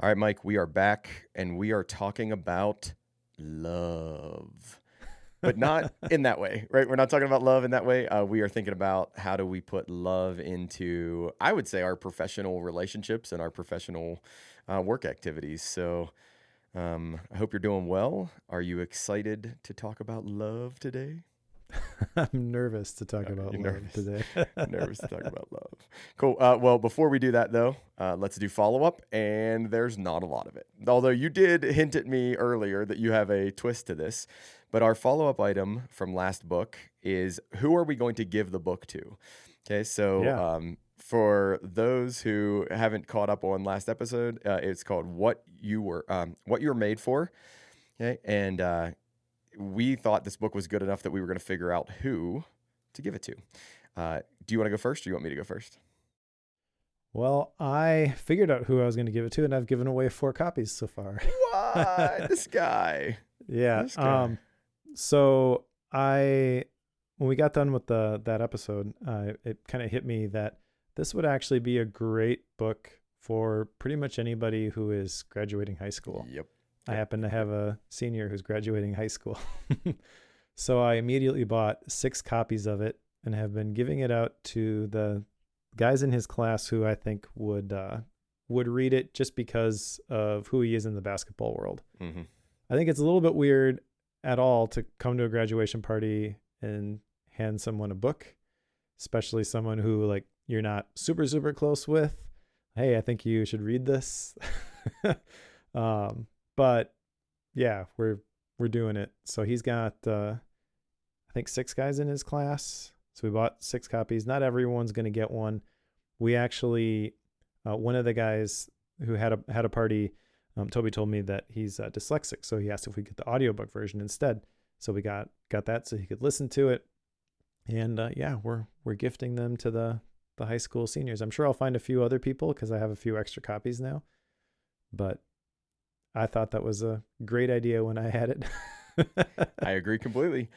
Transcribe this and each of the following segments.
All right, Mike, we are back and we are talking about love, but not in that way, right? We're not talking about love in that way. We are thinking about how do we put love into, I would say, our professional relationships and our professional work activities. So I hope you're doing well. Are you excited to talk about love today? I'm nervous to talk about You're love nervous. today. Nervous to talk about love. Cool. Well, before we do that, though, let's do follow up. And there's not a lot of it. Although you did hint at me earlier that you have a twist to this. But our follow up item from last book is who are we going to give the book to? Okay. So Yeah. for those who haven't caught up on last episode, it's called What You Were Made For. Okay. And we thought this book was good enough that we were going to figure out who to give it to. Do you want to go first or do you want me to go first? Well, I figured out who I was going to give it to, and I've given away 4 copies so far. What? This guy. Yeah. This guy. So when we got done with that episode, it kind of hit me that this would actually be a great book for pretty much anybody who is graduating high school. Yep. I happen to have a senior who's graduating high school. So I immediately bought 6 copies of it and have been giving it out to the guys in his class who I think would read it just because of who he is in the basketball world. Mm-hmm. I think it's a little bit weird at all to come to a graduation party and hand someone a book, especially someone who like you're not super, super close with. Hey, I think you should read this. But yeah, we're doing it. So he's got, I think 6 guys in his class. So we bought 6 copies. Not everyone's going to get one. We actually, one of the guys who had a party, Toby told me that he's dyslexic. So he asked if we get the audiobook version instead. So we got that so he could listen to it. And yeah, we're gifting them to the high school seniors. I'm sure I'll find a few other people because I have a few extra copies now. But I thought that was a great idea when I had it. I agree completely.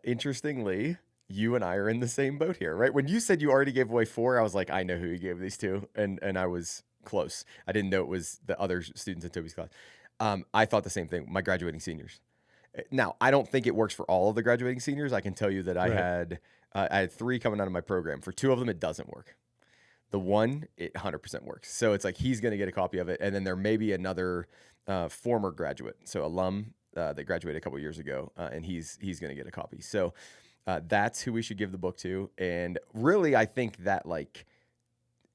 Interestingly, you and I are in the same boat here, right? When you said you already gave away 4, I was like, I know who you gave these to. And I was close. I didn't know it was the other students in Toby's class. I thought the same thing, my graduating seniors. Now, I don't think it works for all of the graduating seniors. I can tell you that I had 3 coming out of my program. For 2 of them, it doesn't work. The one, it 100% works. So it's like he's going to get a copy of it. And then there may be another former graduate, so alum that graduated a couple years ago, and he's going to get a copy. So that's who we should give the book to. And really, I think that like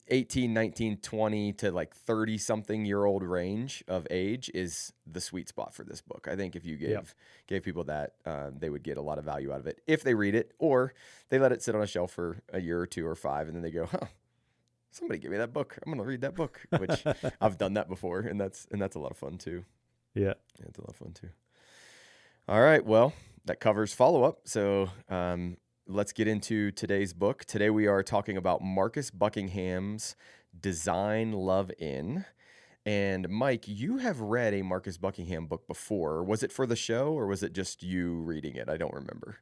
18, 19, 20 to like 30-something-year-old range of age is the sweet spot for this book. I think if you gave people that, they would get a lot of value out of it if they read it, or they let it sit on a shelf for a year or 2 or 5, and then they go, huh, somebody give me that book. I'm going to read that book, which I've done that before, and that's a lot of fun too. Yeah. It's a lot of fun too. All right, well, that covers follow-up. So let's get into today's book. Today we are talking about Marcus Buckingham's Design Love In. And Mike, you have read a Marcus Buckingham book before. Was it for the show or was it just you reading it? I don't remember.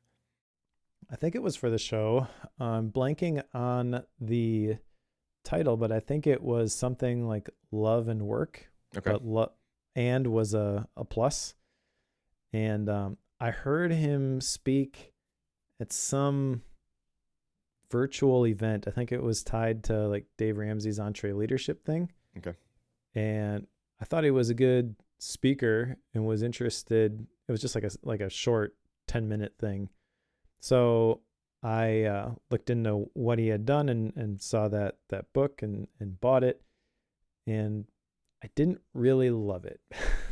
I think it was for the show. I'm blanking on the title, but I think it was something like Love and Work. Okay. But and was a plus. And I heard him speak at some virtual event. I think it was tied to like Dave Ramsey's EntreLeadership thing. Okay. And I thought he was a good speaker and was interested. It was just like a short 10-minute thing. So I looked into what he had done and saw that book and bought it. And I didn't really love it.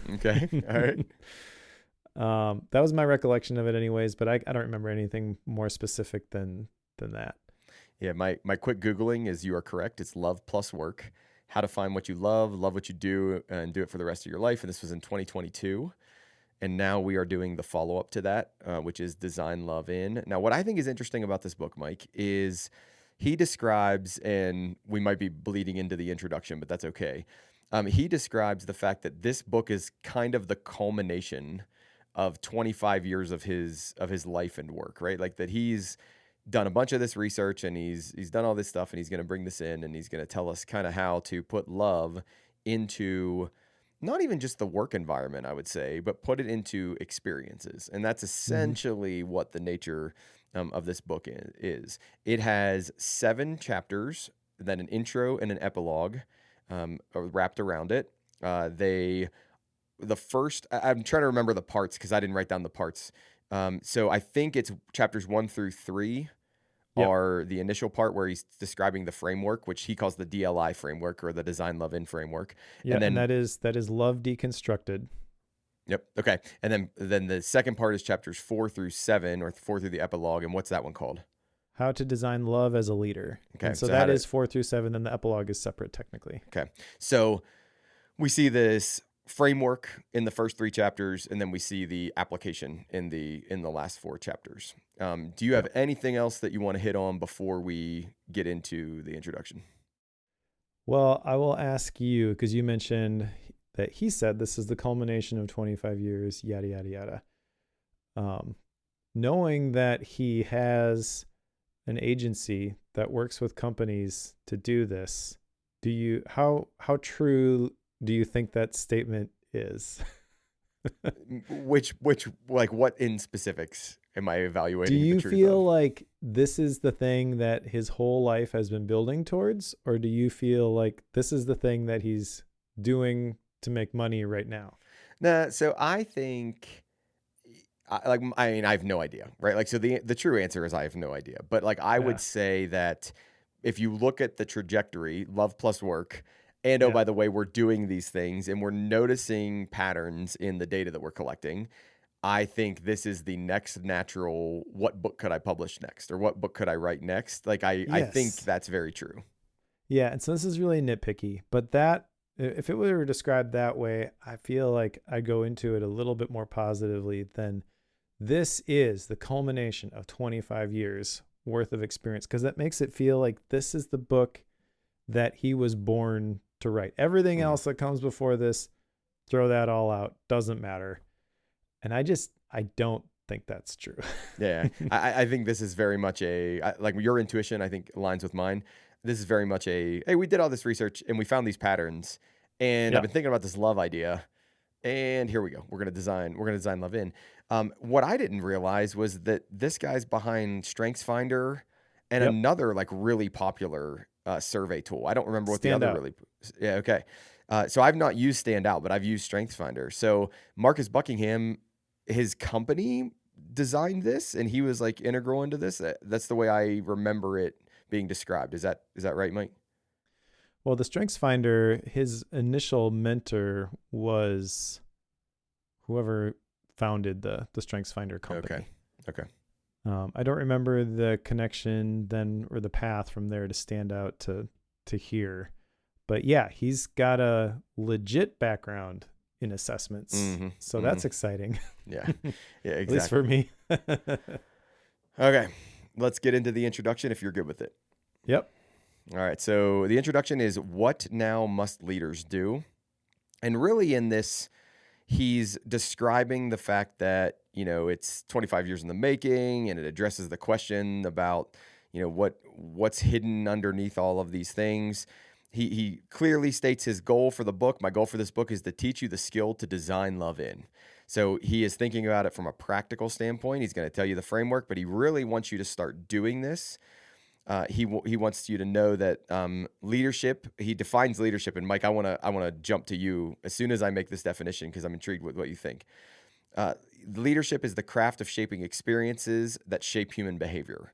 Okay. All right. That was my recollection of it anyways, but I don't remember anything more specific than that. Yeah, my quick Googling is you are correct. It's Love Plus Work. How to find what you love what you do, and do it for the rest of your life. And this was in 2022. And now we are doing the follow-up to that, which is Design Love In. Now, what I think is interesting about this book, Mike, is he describes, and we might be bleeding into the introduction, but that's okay. He describes the fact that this book is kind of the culmination of 25 years of his life and work, right? Like that he's done a bunch of this research and he's done all this stuff and he's going to bring this in and he's going to tell us kind of how to put love into not even just the work environment, I would say, but put it into experiences. And that's Mm-hmm. essentially what the nature of this book is. It has 7 chapters, then an intro and an epilogue are wrapped around it. The first, I'm trying to remember the parts because I didn't write down the parts. So I think it's chapters 1 through 3 Yep. are the initial part where he's describing the framework, which he calls the DLI framework or the Design Love In framework. Yeah, And and then that is love deconstructed. Yep. Okay. And then the second part is chapters 4 through 7, or 4 through the epilogue. And what's that one called? How to design love as a leader. Okay. And so So how that to is 4 through 7. Then the epilogue is separate technically. okay. So we see this framework in the first 3 chapters, and then we see the application in the last 4 chapters. Do you have Yep. anything else that you want to hit on before we get into the introduction? Well, I will ask you because you mentioned that he said this is the culmination of 25 years, yada, yada, yada. Knowing that he has an agency that works with companies to do this, how true do you think that statement is? Which like what in specifics am I Do evaluating the you truth of? feel like this is the thing that his whole life has been building towards, or do you feel like this is the thing that he's doing to make money right now? Nah, so I think I mean I have no idea, right? Like so the true answer is I have no idea. But like I would Yeah. say that if you look at the trajectory, love plus work, and oh Yeah. by the way, we're doing these things and we're noticing patterns in the data that we're collecting. I think this is the next natural what book could I publish next or what book could I write next? Like I think Yes. that's very true. Yeah. And so this is really nitpicky, but that, if it were described that way, I feel like I go into it a little bit more positively than this is the culmination of 25 years worth of experience, because that makes it feel like this is the book that he was born to write. Everything Mhm. else that comes before this, throw that all out. Doesn't matter. And I don't think that's true. Yeah, I think this is very much like your intuition. I think aligns with mine. This is very much hey, we did all this research and we found these patterns, and I've Yeah. been thinking about this love idea, and here we go. We're gonna design love in. What I didn't realize was that this guy's behind StrengthsFinder and Yep. another like really popular survey tool. I don't remember what the Stand other out. really. Yeah, okay. So I've not used Standout, but I've used StrengthsFinder. So Marcus Buckingham, his company designed this, and he was like integral into this. That's the way I remember it being described. Is that right, Mike? Well, the Strengths Finder, his initial mentor was whoever founded the Strengths Finder Okay. company. Okay. I don't remember the connection then or the path from there to Stand Out to here, but yeah, he's got a legit background in assessments, Mm-hmm. so Mm-hmm. that's exciting. Yeah. Yeah. At least for Exactly. me. Okay. Let's get into the introduction if you're good with it. Yep. All right. So the introduction is what now must leaders do? And really in this, he's describing the fact that, it's 25 years in the making, and it addresses the question about, what's hidden underneath all of these things. He clearly states his goal for the book. My goal for this book is to teach you the skill to design love in. So he is thinking about it from a practical standpoint. He's going to tell you the framework, but he really wants you to start doing this. He wants you to know that leadership. He defines leadership, and Mike, I want to jump to you as soon as I make this definition because I'm intrigued with what you think. Leadership is the craft of shaping experiences that shape human behavior.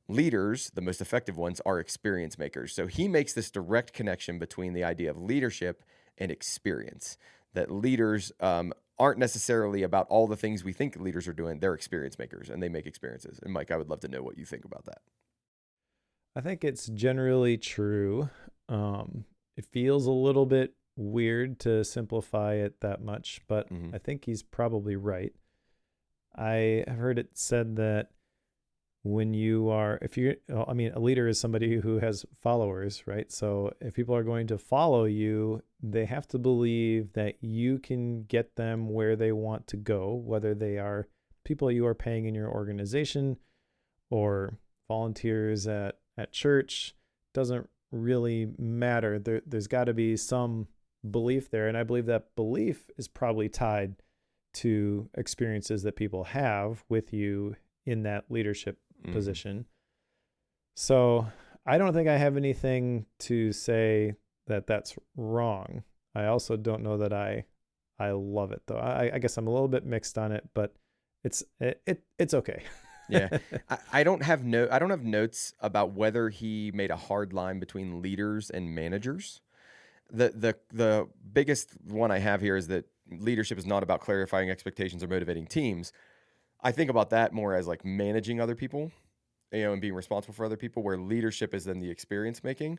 Leaders, the most effective ones, are experience makers. So he makes this direct connection between the idea of leadership and experience. That leaders aren't necessarily about all the things we think leaders are doing. They're experience makers, and they make experiences. And Mike, I would love to know what you think about that. I think it's generally true. It feels a little bit weird to simplify it that much, but Mm-hmm. I think he's probably right. I have heard it said that when you are, if you, I mean, a leader is somebody who has followers, right? So if people are going to follow you, they have to believe that you can get them where they want to go, whether they are people you are paying in your organization or volunteers at church. Doesn't really matter. There's got to be some belief there. And I believe that belief is probably tied to experiences that people have with you in that leadership position. So I don't think I have anything to say that that's wrong. I also don't know that I love it though. I guess I'm a little bit mixed on it, but it's okay. Yeah. I don't have notes about whether he made a hard line between leaders and managers. The biggest one I have here is that leadership is not about clarifying expectations or motivating teams. I think about that more as like managing other people, and being responsible for other people, where leadership is then the experience making.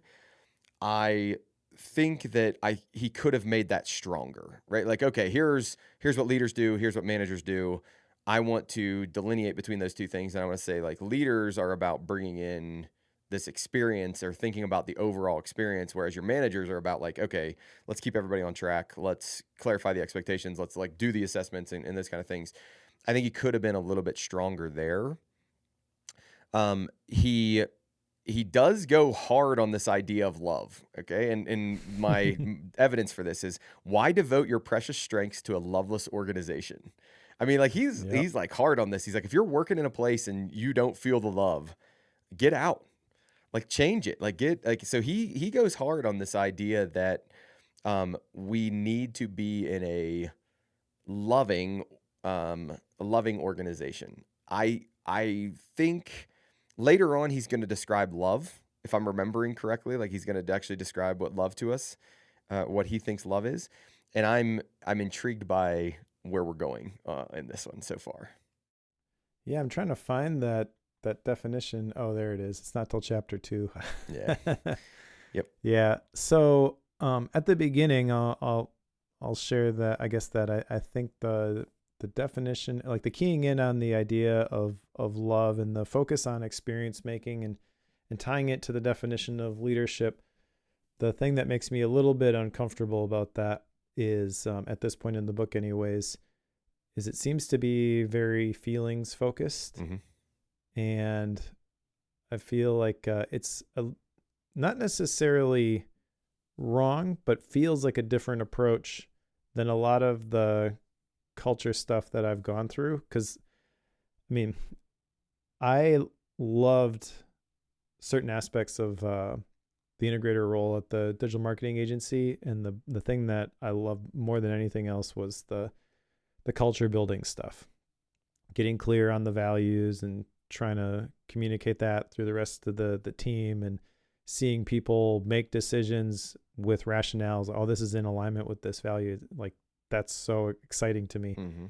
I think that he could have made that stronger, right? Like, okay, here's what leaders do, here's what managers do. I want to delineate between those two things, and I want to say like leaders are about bringing in this experience or thinking about the overall experience, whereas your managers are about like, okay, let's keep everybody on track, let's clarify the expectations, let's like do the assessments and those kind of things. I think he could have been a little bit stronger there. He does go hard on this idea of love, okay? And my evidence for this is, why devote your precious strengths to a loveless organization? I mean, like he's like hard on this. He's like, if you're working in a place and you don't feel the love, get out. Like change it. Like so he goes hard on this idea that we need to be in a loving organization. I think later on, he's going to describe love, if I'm remembering correctly. Like he's going to actually describe what love to us, what he thinks love is, and I'm intrigued by where we're going in this one so far. Yeah, I'm trying to find that definition. Oh, there it is. It's not till chapter 2. Yeah. Yep. Yeah. So at the beginning, I'll share that. I guess that I think the definition, like the keying in on the idea of love and the focus on experience making and tying it to the definition of leadership. The thing that makes me a little bit uncomfortable about that is, at this point in the book anyways, is it seems to be very feelings focused. Mm-hmm. And I feel like it's not necessarily wrong, but feels like a different approach than a lot of the culture stuff that I've gone through. Because I mean, I loved certain aspects of the integrator role at the digital marketing agency, and the thing that I loved more than anything else was the culture building stuff, getting clear on the values and trying to communicate that through the rest of the team, and seeing people make decisions with rationales. Oh, this is in alignment with this value. Like, that's so exciting to me. Mm-hmm.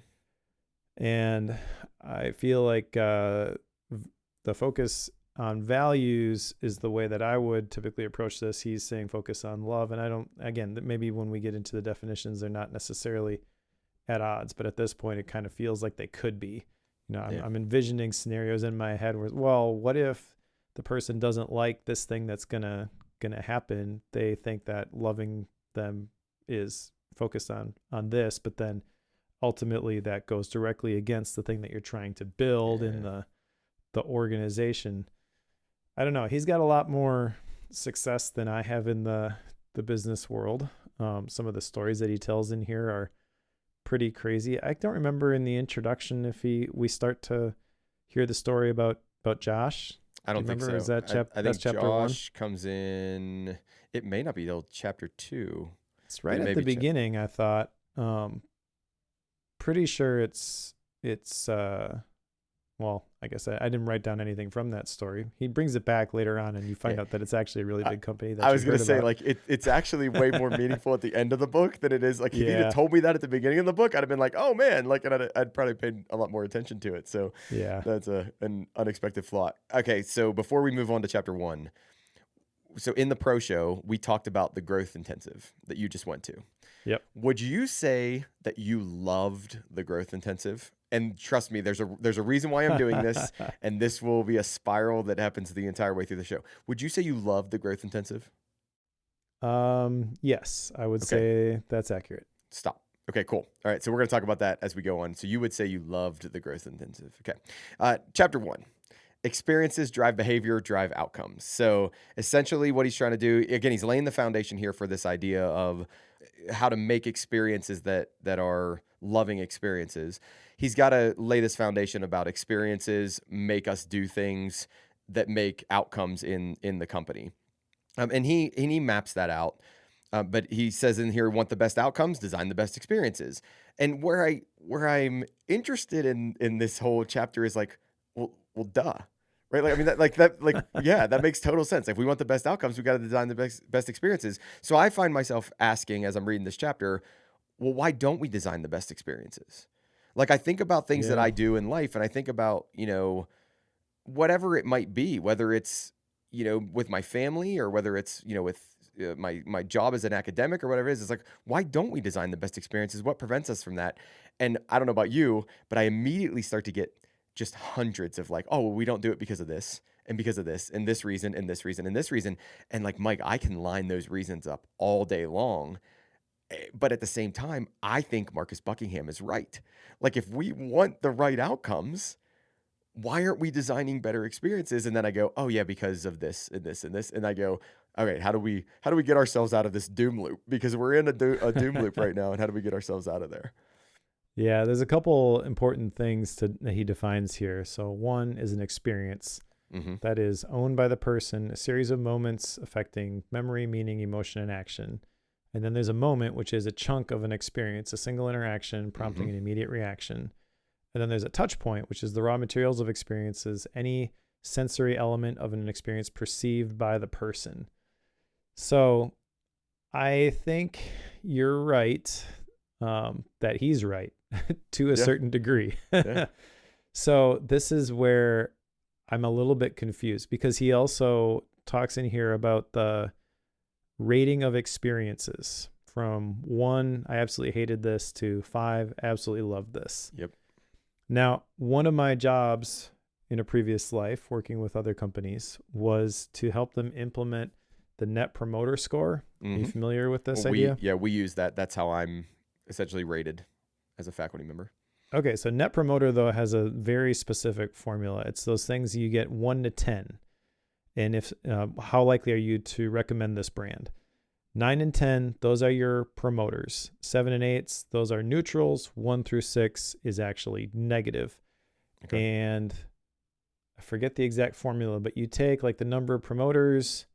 And I feel like the focus on values is the way that I would typically approach this. He's saying focus on love. And again, maybe when we get into the definitions, they're not necessarily at odds, but at this point, it kind of feels like they could be. I'm envisioning scenarios in my head where, well, what if the person doesn't like this thing that's gonna happen? They think that loving them is focused on this, but then ultimately that goes directly against the thing that you're trying to build in the organization. I don't know. He's got a lot more success than I have in the business world. Some of the stories that he tells in here are pretty crazy. I don't remember in the introduction if we start to hear the story about Josh. I don't think so. Is that I that's think chapter Josh 1? Comes in. It may not be till chapter 2. It's right at the beginning. I thought. Pretty sure it's. Well, I guess I didn't write down anything from that story. He brings it back later on, and you find out that it's actually a really big company. That I was going to say, like, it's actually way more meaningful at the end of the book than it is. Like, if you'd have told me that at the beginning of the book, I'd have been like, oh, man. Like, and I'd probably paid a lot more attention to it. So that's an unexpected flaw. Okay, so before we move on to chapter 1, so in the pro show, we talked about the growth intensive that you just went to. Yep. Would you say that you loved the growth intensive? And trust me, there's a reason why I'm doing this, and this will be a spiral that happens the entire way through the show. Would you say you loved the growth intensive? Yes, I would say that's accurate. Stop. Okay, cool. All right, so we're going to talk about that as we go on. So you would say you loved the growth intensive. Okay. Chapter 1. Experiences drive behavior, drive outcomes. So essentially what he's trying to do, again, he's laying the foundation here for this idea of how to make experiences that are loving experiences. He's got to lay this foundation about experiences make us do things that make outcomes in the company. And he maps that out. But he says in here, want the best outcomes, design the best experiences. And where I'm interested in this whole chapter is like, well, duh, right? Like, I mean, yeah, that makes total sense. If we want the best outcomes, we got to design the best experiences. So I find myself asking as I'm reading this chapter, well, why don't we design the best experiences? Like, I think about things that Yeah. I do in life, and I think about, whatever it might be, whether it's, with my family, or whether it's, with my job as an academic, or whatever it is. It's like, why don't we design the best experiences? What prevents us from that? And I don't know about you, but I immediately start to get just hundreds of like, oh, well, we don't do it because of this, and because of this, and this reason, and this reason, and this reason. And like, Mike, I can line those reasons up all day long. But at the same time, I think Marcus Buckingham is right. Like, if we want the right outcomes, why aren't we designing better experiences? And then I go, oh yeah, because of this and this and this. And I go, all right, how do we get ourselves out of this doom loop? Because we're in a doom loop right now. And how do we get ourselves out of there? Yeah, there's a couple important things that he defines here. So one is an experience Mm-hmm. that is owned by the person, a series of moments affecting memory, meaning, emotion, and action. And then there's a moment, which is a chunk of an experience, a single interaction prompting an immediate reaction. And then there's a touch point, which is the raw materials of experiences, any sensory element of an experience perceived by the person. So I think you're right, that he's right to a certain degree. Yeah. So this is where I'm a little bit confused, because he also talks in here about the rating of experiences from 1, I absolutely hated this, to 5, absolutely loved this. Yep. Now, one of my jobs in a previous life working with other companies was to help them implement the Net Promoter Score. Are you familiar with this idea? We use that. That's how I'm essentially rated as a faculty member. Okay, so Net Promoter, though, has a very specific formula. It's those things you get 1 to 10. And if how likely are you to recommend this brand? 9 and 10, those are your promoters. 7 and 8, those are neutrals. 1 through 6 is actually negative. Okay. And I forget the exact formula, but you take like the number of promoters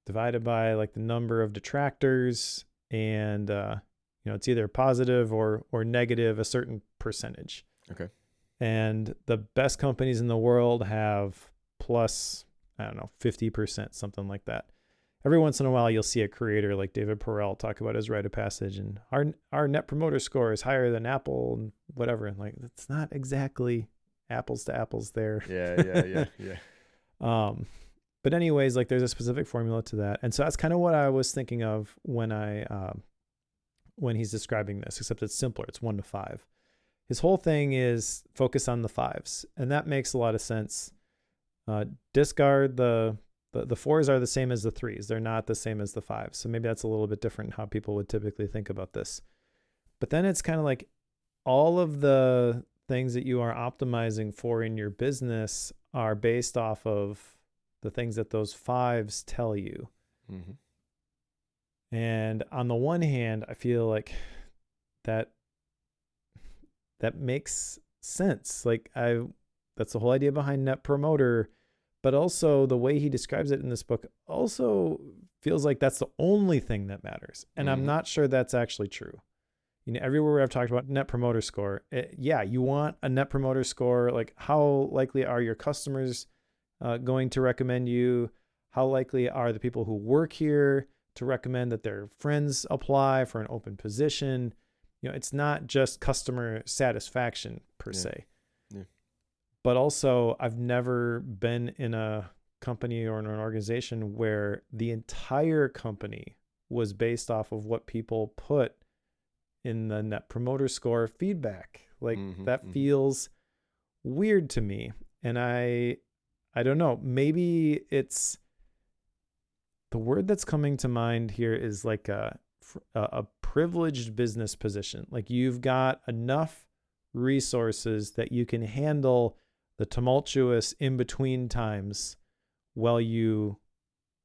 divided by like the number of detractors, and it's either positive or negative, a certain percentage. Okay. And the best companies in the world have plus, I don't know, 50%, something like that. Every once in a while, you'll see a creator like David Perel talk about his rite of passage, and our Net Promoter Score is higher than Apple and whatever. And like, it's not exactly apples to apples there. Yeah. But anyways, like, there's a specific formula to that. And so that's kind of what I was thinking of when he's describing this, except it's simpler. It's 1 to 5. His whole thing is focus on the 5s. And that makes a lot of sense. Discard the 4s are the same as the 3s. They're not the same as the 5s. So maybe that's a little bit different how people would typically think about this. But then it's kind of like all of the things that you are optimizing for in your business are based off of the things that those 5s tell you. Mm-hmm. And on the one hand, I feel like that makes sense. Like, that's the whole idea behind Net Promoter. But also the way he describes it in this book also feels like that's the only thing that matters. And I'm not sure that's actually true. Everywhere where I've talked about Net Promoter Score, you want a Net Promoter Score. Like, how likely are your customers going to recommend you? How likely are the people who work here to recommend that their friends apply for an open position? It's not just customer satisfaction per se. Yeah. But also, I've never been in a company or in an organization where the entire company was based off of what people put in the Net Promoter Score feedback. Like, that feels weird to me. And I don't know, maybe it's, the word that's coming to mind here is like a privileged business position. Like, you've got enough resources that you can handle the tumultuous in-between times while you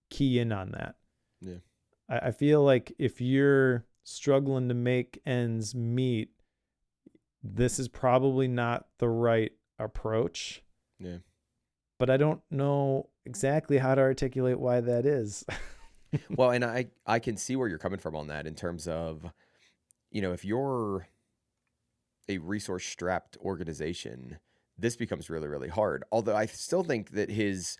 key in on that. Yeah. I feel like if you're struggling to make ends meet, this is probably not the right approach. Yeah. But I don't know exactly how to articulate why that is. Well, and I can see where you're coming from on that in terms of, if you're a resource strapped organization, this becomes really, really hard. Although I still think that his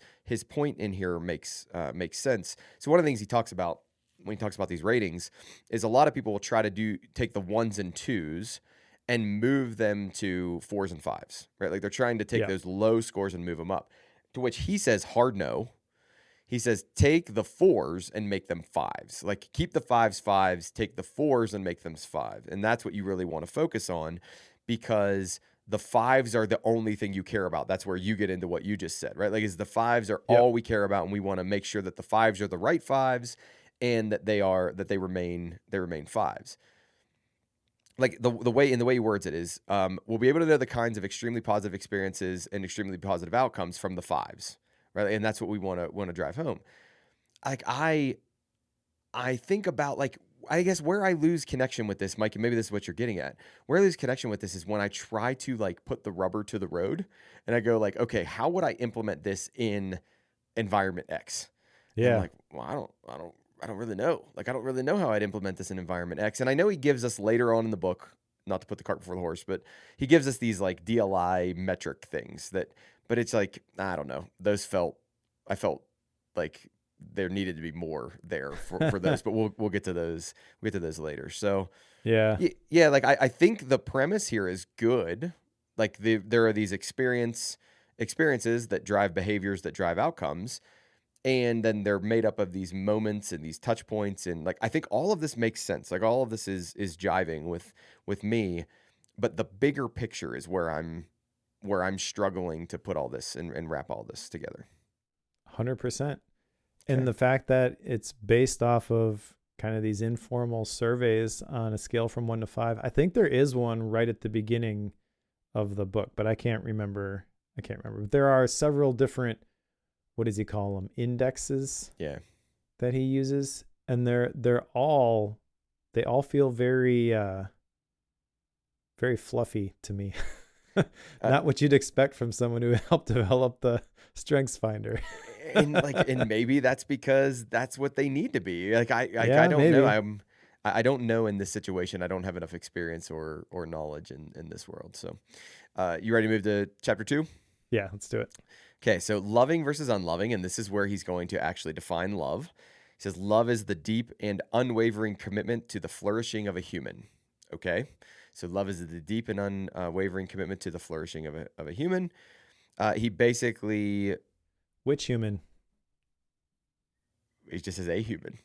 point in here makes sense. So one of the things he talks about when he talks about these ratings is a lot of people will try to take the ones and twos and move them to fours and fives, right? Like they're trying to take Yeah. those low scores and move them up. To which he says hard no. He says take the fours and make them fives. Like keep the fives fives, take the fours and make them five. And that's what you really want to focus on, because the fives are the only thing you care about. That's where you get into what you just said, right? Like is the fives are Yep. all we care about, and we want to make sure that the fives are the right fives and that they remain fives. Like the way he words it is, we'll be able to know the kinds of extremely positive experiences and extremely positive outcomes from the fives, right? And that's what we want to drive home. Like I think about, like, I guess where I lose connection with this, Mike, and maybe this is what you're getting at. Where I lose connection with this is when I try to like put the rubber to the road and I go like, okay, how would I implement this in environment X? And I'm Yeah. like, well, I don't really know. Like, I don't really know how I'd implement this in environment X. And I know he gives us later on in the book, not to put the cart before the horse, but he gives us these like DLI metric things but it's like, I don't know. I felt like there needed to be more there for those, but we'll get to those. We'll get to those later. So Yeah. yeah, like I think the premise here is good. Like there are these experiences that drive behaviors that drive outcomes, and then they're made up of these moments and these touch points, and like I think all of this makes sense. Like all of this is jiving with me, but the bigger picture is where I'm struggling to put all this and wrap all this together. 100%. Okay. And the fact that it's based off of kind of these informal surveys on a scale from 1 to 5. I think there is one right at the beginning of the book, but I can't remember. There are several different, what does he call them? Indexes Yeah. that he uses, and they all feel very very fluffy to me. Not what you'd expect from someone who helped develop the Strengths Finder. and maybe that's because that's what they need to be. Like I don't maybe. know. I don't know in this situation. I don't have enough experience or knowledge in this world. So, you ready to move to chapter 2? Yeah, let's do it. Okay, so loving versus unloving, and this is where he's going to actually define love. He says love is the deep and unwavering commitment to the flourishing of a human. Okay, so love is the deep and unwavering commitment to the flourishing of a human. He basically, Which human? he just says a human.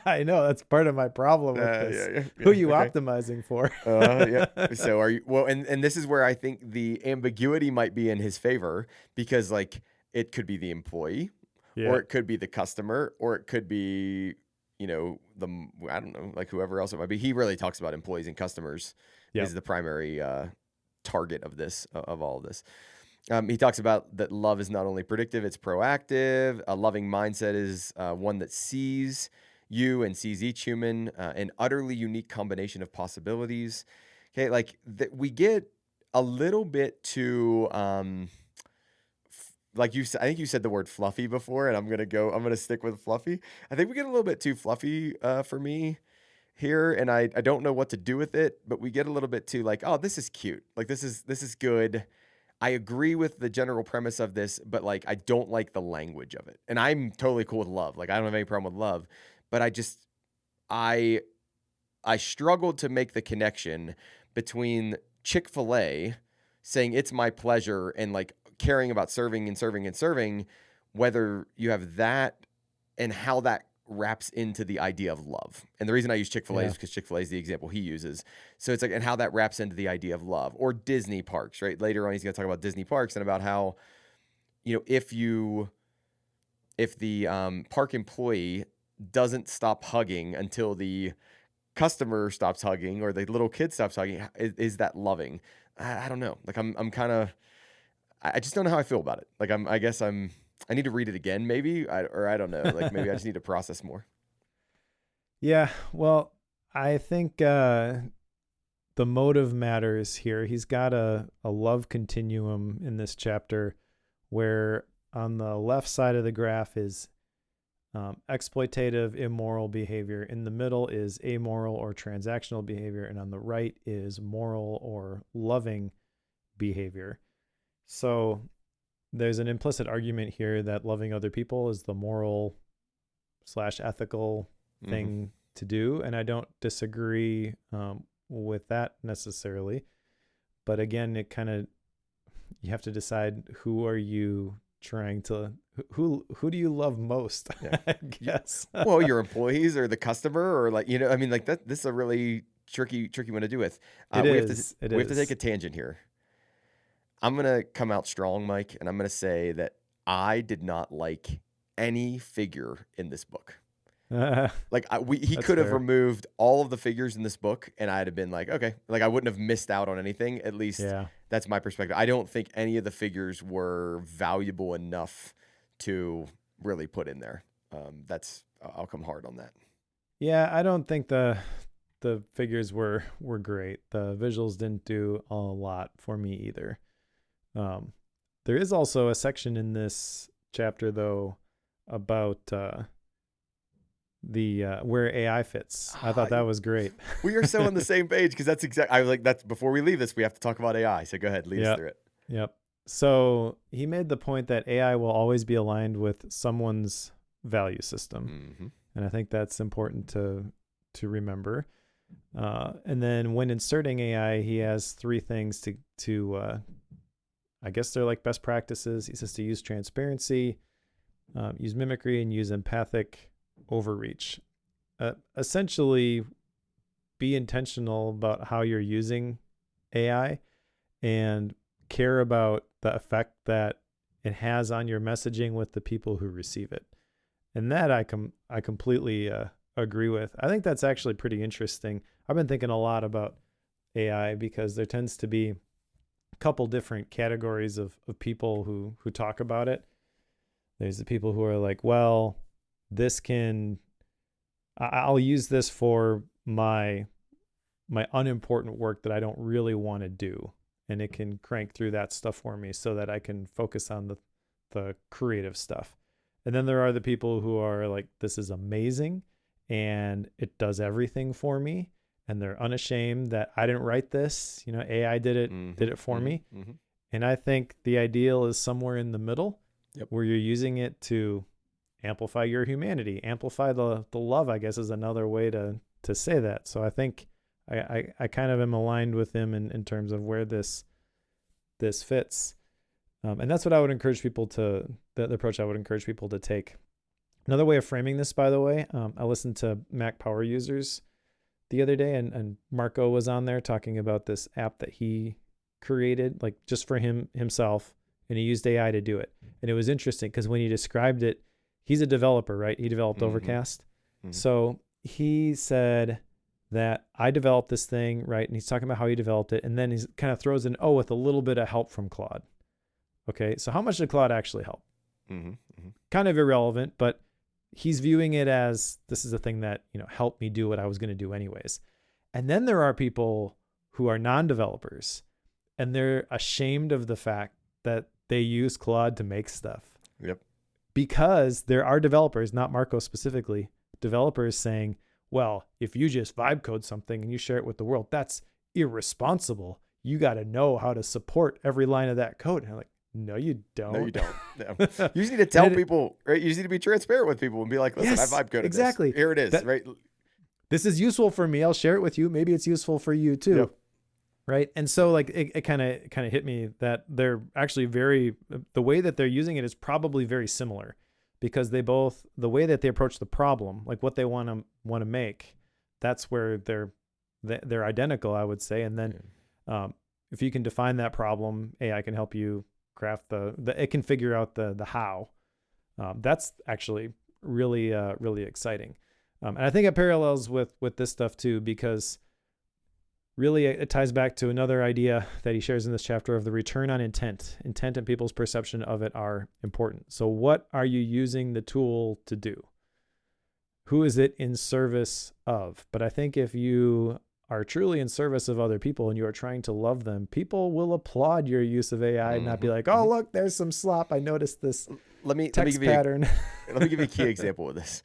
I know that's part of my problem with this. Yeah, Who are you okay. optimizing for? Yeah. So are you, well, and this is where I think the ambiguity might be in his favor, because like it could be the employee, Yeah. or it could be the customer, or it could be, I don't know, like whoever else it might be. He really talks about employees and customers is the primary target of all of this. He talks about that love is not only predictive, it's proactive. A loving mindset is one that sees you and sees each human, an utterly unique combination of possibilities. Okay, like we get a little bit too, like I think you said the word fluffy before, and I'm gonna stick with fluffy. I think we get a little bit too fluffy for me here, and I don't know what to do with it, but we get a little bit too like, oh, this is cute, like this is good. I agree with the general premise of this, but like I don't like the language of it. And I'm totally cool with love. Like I don't have any problem with love, but I struggled to make the connection between Chick-fil-A saying it's my pleasure and like caring about serving and serving and serving, whether you have that and how that wraps into the idea of love. And the reason I use Chick-fil-A is because Chick-fil-A is the example he uses. So it's like, and how that wraps into the idea of love. Or Disney parks, right? Later on, he's going to talk about Disney parks and about how, if the park employee doesn't stop hugging until the customer stops hugging or the little kid stops hugging, is that loving? I don't know. Like I'm kind of, I just don't know how I feel about it. Like I need to read it again, maybe, or I don't know. Like maybe I just need to process more. Yeah, well, I think the motive matters here. He's got a love continuum in this chapter where on the left side of the graph is exploitative, immoral behavior. In the middle is amoral or transactional behavior. And on the right is moral or loving behavior. So there's an implicit argument here that loving other people is the moral slash ethical thing to do. And I don't disagree with that necessarily. But again, it kind of, you have to decide who are you trying to, who do you love most? Yeah. I guess. Well, your employees or the customer, or like, I mean, like that, this is a really tricky one to do with. It We is. have to take a tangent here. I'm going to come out strong, Mike, and I'm going to say that I did not like any figure in this book. Like he could have removed all of the figures in this book and I'd have been like, okay, like I wouldn't have missed out on anything. At least that's my perspective. I don't think any of the figures were valuable enough to really put in there. I'll come hard on that. Yeah, I don't think the figures were great. The visuals didn't do a lot for me either. There is also a section in this chapter though about the where AI fits. I thought that was great. We are so on the same page because that's exactly. I was like, that's before we leave this, we have to talk about AI. So go ahead, lead us through it. Yep. So he made the point that AI will always be aligned with someone's value system, and I think that's important to remember. And then when inserting AI, he has three things to I guess they're like best practices. He says to use transparency, use mimicry, and use empathic overreach. Essentially, be intentional about how you're using AI and care about the effect that it has on your messaging with the people who receive it. And that I completely agree with. I think that's actually pretty interesting. I've been thinking a lot about AI because there tends to be a couple different categories of people who talk about it. There's the people who are like, well, I'll use this for my unimportant work that I don't really want to do. And it can crank through that stuff for me so that I can focus on the creative stuff. And then there are the people who are like, this is amazing and it does everything for me. And they're unashamed that I didn't write this. AI did it for me. And I think the ideal is somewhere in the middle where you're using it to amplify your humanity, amplify the love, I guess is another way to say that. So I think I kind of am aligned with him in terms of where this fits. And that's what I would encourage people the approach I would encourage people to take. Another way of framing this, by the way, I listened to Mac Power Users the other day, and Marco was on there talking about this app that he created, like just for himself, and he used AI to do it. And it was interesting because when he described it, he's a developer, right? He developed Overcast. So he said that I developed this thing, right? And he's talking about how he developed it. And then he kind of throws in, with a little bit of help from Claude. Okay, so how much did Claude actually help? Kind of irrelevant, but he's viewing it as this is a thing that, helped me do what I was going to do anyways. And then there are people who are non-developers and they're ashamed of the fact that they use Claude to make stuff. Yep. Because there are developers, not Marco specifically, developers saying, well, if you just vibe code something and you share it with the world, that's irresponsible. You got to know how to support every line of that code. And I'm like, no, you don't. No, you don't. No. You just need to tell people, right? You just need to be transparent with people and be like, listen, yes, I vibe coded exactly. this. Here it is, right? This is useful for me. I'll share it with you. Maybe it's useful for you too. Yep. Right. And so like it kind of hit me that they're actually the way that they're using it is probably very similar because the way that they approach the problem, like what they want to make, that's where they're identical, I would say. And then if you can define that problem, AI can help you craft it can figure out the how. That's actually really, really exciting. And I think it parallels with this stuff too, because really it ties back to another idea that he shares in this chapter of the return on intent. Intent and people's perception of it are important. So what are you using the tool to do? who is it in service of? But I think if you are truly in service of other people and you are trying to love them, people will applaud your use of AI and not be like, oh, look, there's some slop. I noticed this text pattern. Let me give you a key example of this.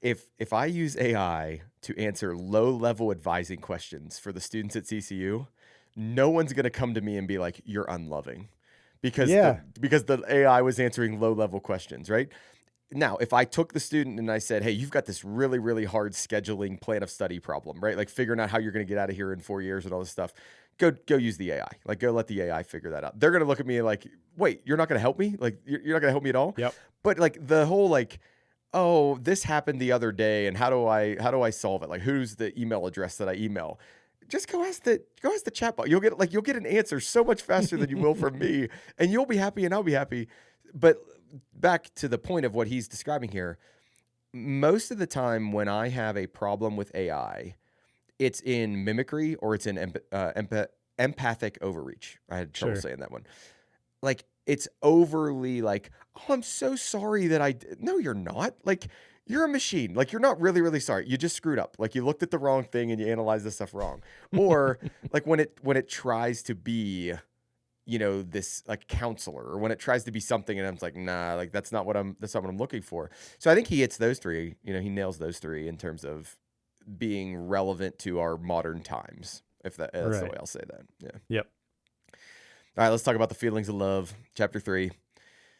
If I use AI to answer low-level advising questions for the students at CCU, no one's going to come to me and be like, you're unloving. Because the AI was answering low-level questions, right? Now, if I took the student and I said, hey, you've got this really, really hard scheduling plan of study problem, right? Like figuring out how you're going to get out of here in 4 years and all this stuff. Go use the AI. Like go let the AI figure that out. They're going to look at me like, wait, you're not going to help me? Like you're not going to help me at all? Yep. But like the whole like, oh, this happened the other day and how do I solve it? Like who's the email address that I email? Just go ask the chatbot. You'll get an answer so much faster than you will from me, and you'll be happy and I'll be happy. But back to the point of what he's describing here, most of the time when I have a problem with AI, it's in mimicry or it's in empathic overreach. I had trouble saying that one. Like it's overly like, oh, I'm so sorry that no, you're not. Like you're a machine. Like you're not really, really sorry. You just screwed up. Like you looked at the wrong thing and you analyzed this stuff wrong. Or like when it tries to be, this like counselor, or when it tries to be something and I'm like, nah, like that's not what I'm looking for. So I think he hits those three, he nails those three in terms of being relevant to our modern times. If that's right. The way I'll say that. Yeah. Yep. All right, let's talk about the feelings of love, chapter 3.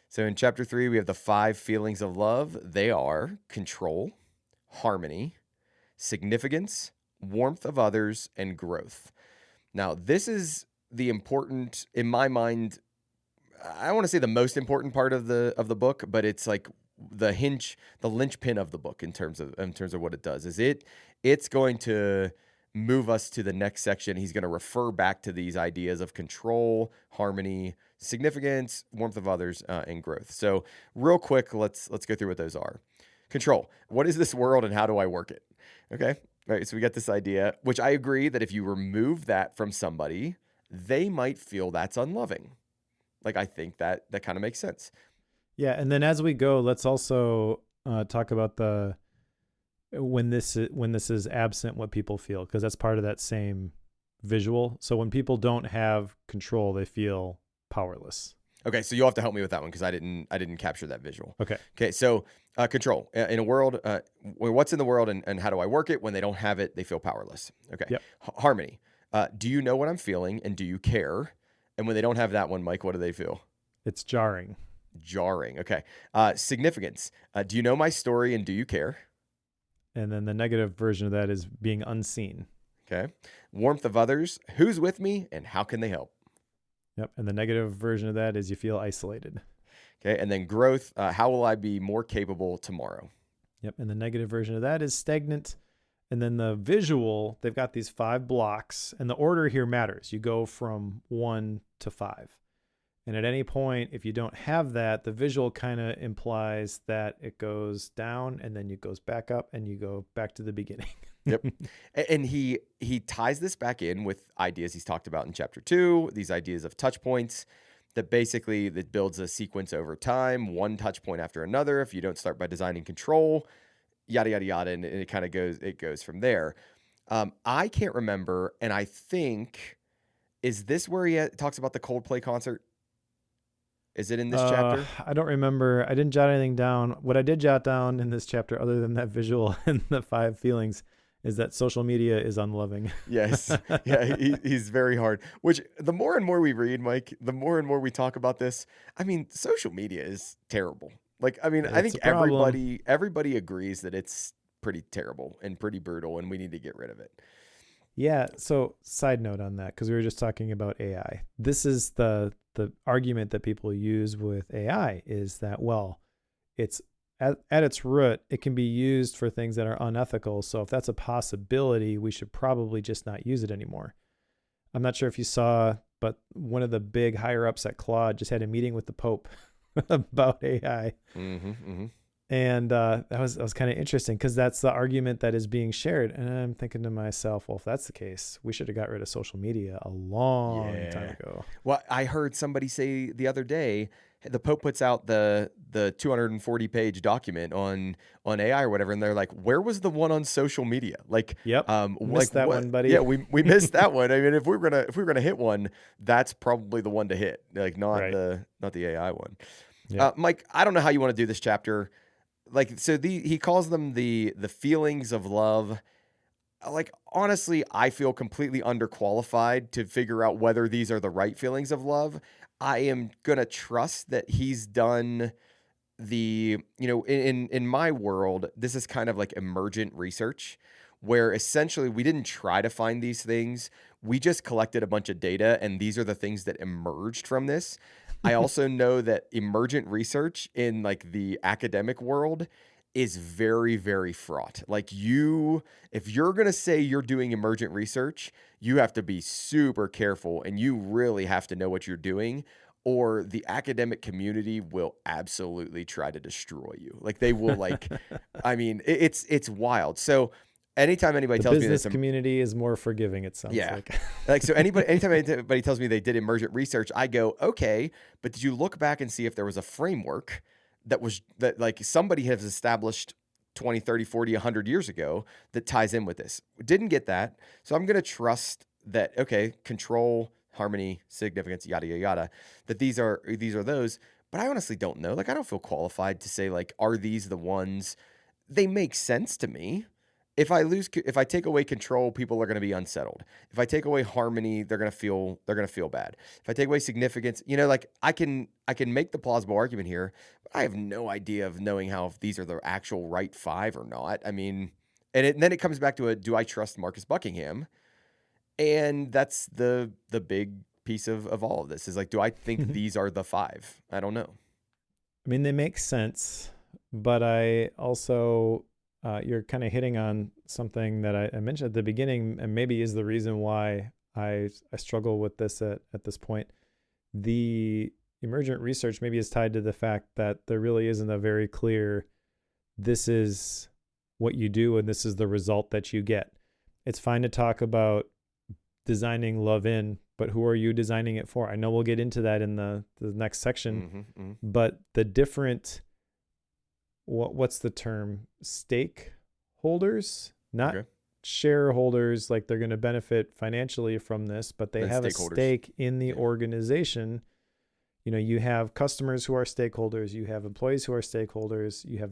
So in chapter 3, we have the 5 feelings of love. They are control, harmony, significance, warmth of others, and growth. Now, this is the important, in my mind, I want to say the most important part of the book, but it's like the linchpin of the book in terms of what it does. It's going to move us to the next section. He's going to refer back to these ideas of control, harmony, significance, warmth of others, and growth. So real quick, let's go through what those are. Control. What is this world and how do I work it? Okay. All right. So we got this idea, which I agree that if you remove that from somebody, they might feel that's unloving. Like, I think that kind of makes sense. Yeah. And then as we go, let's also talk about when this is absent, what people feel, because that's part of that same visual. So when people don't have control, they feel powerless. Okay, so you'll have to help me with that one because I didn't capture that visual. Okay. So control in a world. What's in the world and how do I work it? When they don't have it, they feel powerless. Okay. Yep. Harmony. Do you know what I'm feeling and do you care? And when they don't have that one, Mike, what do they feel? It's jarring. Okay. Significance. Do you know my story and do you care? And then the negative version of that is being unseen. Okay. Warmth of others. Who's with me and how can they help? Yep. And the negative version of that is you feel isolated. Okay. And then growth. How will I be more capable tomorrow? Yep. And the negative version of that is stagnant. And then the visual, they've got these 5 blocks, and the order here matters. You go from 1 to 5. And at any point, if you don't have that, the visual kind of implies that it goes down and then it goes back up and you go back to the beginning. Yep. And he ties this back in with ideas he's talked about in chapter 2, these ideas of touch points that basically that builds a sequence over time, one touch point after another. If you don't start by designing control, yada, yada, yada. And it kind of goes from there. I can't remember. And I think, is this where he talks about the Coldplay concert? Is it in this chapter? I don't remember. I didn't jot anything down. What I did jot down in this chapter, other than that visual and the 5 feelings, is that social media is unloving. Yes. Yeah, he's very hard. Which the more and more we read, Mike, the more and more we talk about this. I mean, social media is terrible. Like, I mean, I think everybody agrees that it's pretty terrible and pretty brutal and we need to get rid of it. Yeah. So side note on that, because we were just talking about AI. This is the argument that people use with AI is that, well, it's at its root, it can be used for things that are unethical. So if that's a possibility, we should probably just not use it anymore. I'm not sure if you saw, but one of the big higher ups at Claude just had a meeting with the Pope about AI. And that was kind of interesting because that's the argument that is being shared. And I'm thinking to myself, well, if that's the case, we should have got rid of social media a long time ago. Well, I heard somebody say the other day, the Pope puts out the 240-page document on AI or whatever, and they're like, where was the one on social media? Like, Yep. like Missed that what? one, Yeah, buddy. we missed that one. I mean, if we were gonna hit one, that's probably the one to hit. Like, Right. not the AI one. Yeah. Mike, I don't know how you want to do this chapter. Like, so he calls them the feelings of love. Like, honestly, I feel completely underqualified to figure out whether these are the right feelings of love. I am gonna trust that he's done in my world, this is kind of like emergent research where essentially we didn't try to find these things. We just collected a bunch of data, and these are the things that emerged from this. I also know that emergent research in like the academic world is very, very fraught. Like, if you're going to say you're doing emergent research, you have to be super careful, and you really have to know what you're doing, or the academic community will absolutely try to destroy you. Like, they will, like, I mean, it's wild. So anytime anybody The tells me this, business community is more forgiving, it sounds yeah. like. Like, so anytime anybody tells me they did emergent research, I go, okay, but did you look back and see if there was a framework that like somebody has established 20, 30, 40, 100 years ago that ties in with this? Didn't get that. So I'm going to trust that, okay, control, harmony, significance, yada, yada, yada, that these are those. But I honestly don't know. Like, I don't feel qualified to say, like, are these the ones? They make sense to me. If I take away control, people are going to be unsettled. If I take away harmony, they're going to feel bad. If I take away significance, like, I can make the plausible argument here, but I have no idea of knowing how if these are the actual right five or not. I mean, then it comes back to do I trust Marcus Buckingham? And that's the big piece of all of this is like, do I think these are the five? I don't know. I mean, they make sense, but I also, you're kind of hitting on something that I mentioned at the beginning, and maybe is the reason why I struggle with this at this point. The emergent research maybe is tied to the fact that there really isn't a very clear, this is what you do and this is the result that you get. It's fine to talk about designing love in, but who are you designing it for? I know we'll get into that in the next section, but the different, what's the term? Stakeholders, not shareholders, like they're going to benefit financially from this, but they have a stake in the organization. You have customers who are stakeholders, you have employees who are stakeholders, you have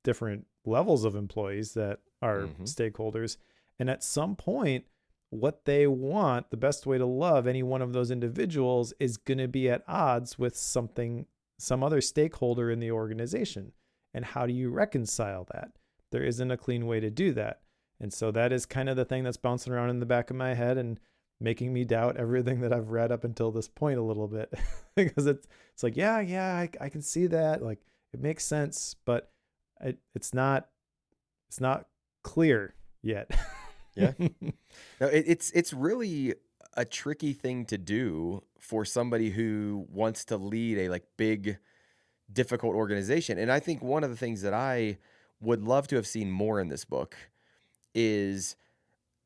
different levels of employees that are stakeholders. And at some point, what they want, the best way to love any one of those individuals is going to be at odds with some other stakeholder in the organization. And how do you reconcile that? There isn't a clean way to do that. And so that is kind of the thing that's bouncing around in the back of my head and making me doubt everything that I've read up until this point a little bit. Because it's like, I can see that. Like, it makes sense, but it's not clear yet. Yeah. No, it's really a tricky thing to do for somebody who wants to lead a like big, difficult organization. And I think one of the things that I would love to have seen more in this book is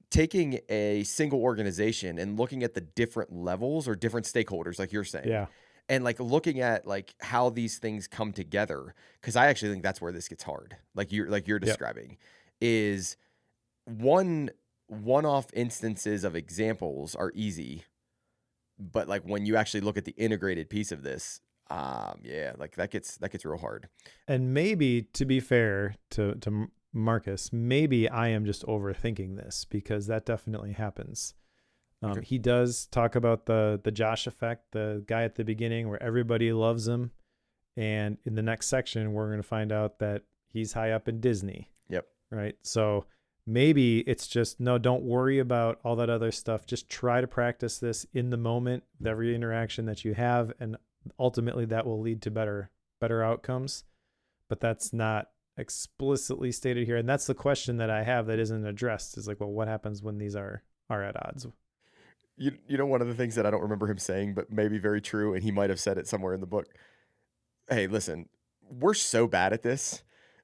taking a single organization and looking at the different levels or different stakeholders, like you're saying. Yeah. And like looking at like how these things come together. Cause I actually think that's where this gets hard. Like you're describing is one-off instances of examples are easy, but like when you actually look at the integrated piece of this, like that gets real hard. And maybe, to be fair to Marcus, maybe I am just overthinking this, because that definitely happens. He does talk about the Josh effect, the guy at the beginning where everybody loves him, and in the next section we're going to find out that he's high up in Disney. Yep. Right. So maybe it's just, no, don't worry about all that other stuff. Just try to practice this in the moment with every interaction that you have. And ultimately that will lead to better outcomes. But that's not explicitly stated here. And that's the question that I have that isn't addressed, is like, well, what happens when these are at odds? One of the things that I don't remember him saying, but maybe very true, and he might have said it somewhere in the book. Hey, listen, we're so bad at this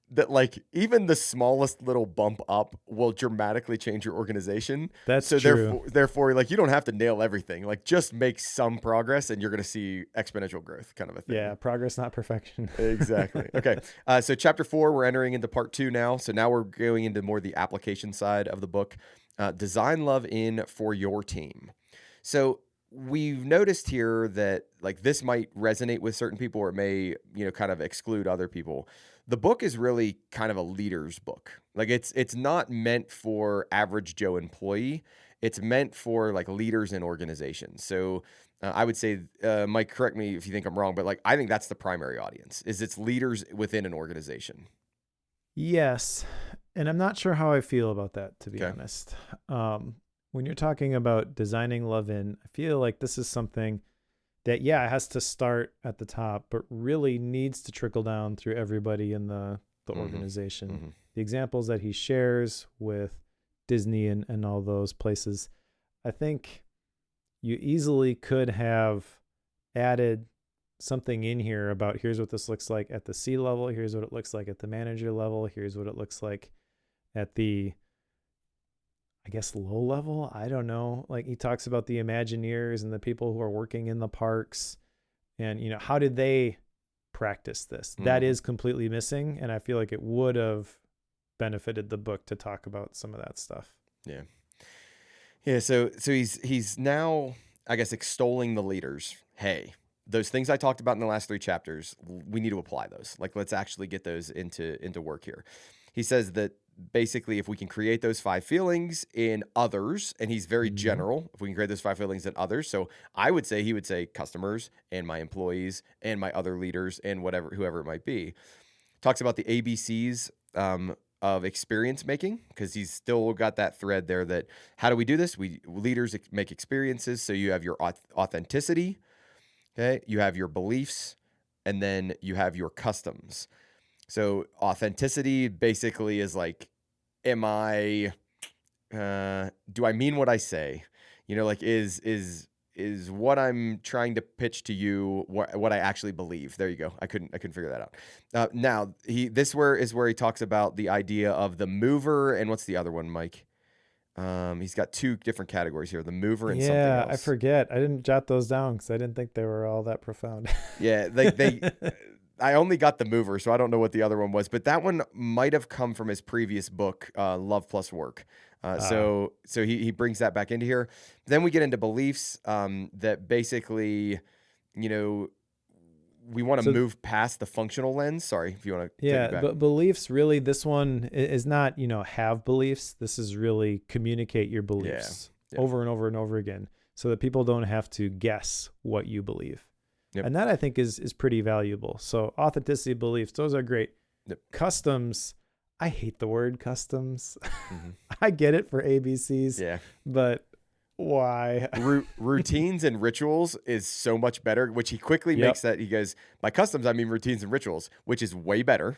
that like even the smallest little bump up will dramatically change your organization. That's So true. therefore, like you don't have to nail everything. Like just make some progress, and you're going to see exponential growth, kind of a Yeah, thing. progress, not perfection. Exactly. Okay. So chapter 4, we're entering into part 2 now. So now we're going into more the application side of the book. Design love in for your team. So we've noticed here that like this might resonate with certain people, or it may, kind of exclude other people. The book is really kind of a leader's book. Like it's not meant for average Joe employee. It's meant for like leaders in organizations. So I would say, Mike, correct me if you think I'm wrong, but like I think that's the primary audience is it's leaders within an organization. Yes. And I'm not sure how I feel about that, to be Okay. honest. When you're talking about designing love in, I feel like this is something that, yeah, it has to start at the top, but really needs to trickle down through everybody in the Mm-hmm. organization. Mm-hmm. The examples that he shares with Disney and all those places, I think you easily could have added something in here about here's what this looks like at the C level, here's what it looks like at the manager level, here's what it looks like at the, I guess, low level. I don't know. Like he talks about the Imagineers and the people who are working in the parks and, how did they practice this? That Mm-hmm. is completely missing. And I feel like it would have benefited the book to talk about some of that stuff. Yeah. Yeah. So he's now, I guess, extolling the leaders. Hey, those things I talked about in the last 3 chapters, we need to apply those. Like, let's actually get those into work here. He says that basically, if we can create those 5 feelings in others, and he's very Mm-hmm. general, if we can create those 5 feelings in others, so I would say he would say customers and my employees and my other leaders and whoever it might be. Talks about the ABCs of experience making because he's still got that thread there that how do we do this? We leaders make experiences. So you have your authenticity, okay? You have your beliefs, and then you have your customs. So authenticity basically is like, am I do I mean what I say? Like is what I'm trying to pitch to you what I actually believe. There you go. I couldn't figure that out. Now where he talks about the idea of the mover and what's the other one, Mike? He's got 2 different categories here: the mover and something Yeah, I else. forget. I didn't jot those down because I didn't think they were all that profound. Yeah, they I only got the mover, so I don't know what the other one was, but that one might have come from his previous book, Love Plus Work. Ah, So he brings that back into here. Then we get into beliefs that basically, you know, we want to so move past the functional lens. Sorry, if you want to take me yeah, back. but beliefs really, this one is not, have beliefs. This is really communicate your Yeah, beliefs yeah, over and over and over again so that people don't have to guess what you believe. yep, And that I think is pretty valuable. So authenticity, beliefs, those are great. yep. Customs, I hate the word customs. Hmm. I get it for ABCs, Yeah. but why? Routines and rituals is so much better, which he quickly Yep. makes that. He goes, by customs, I mean routines and rituals, which is way better.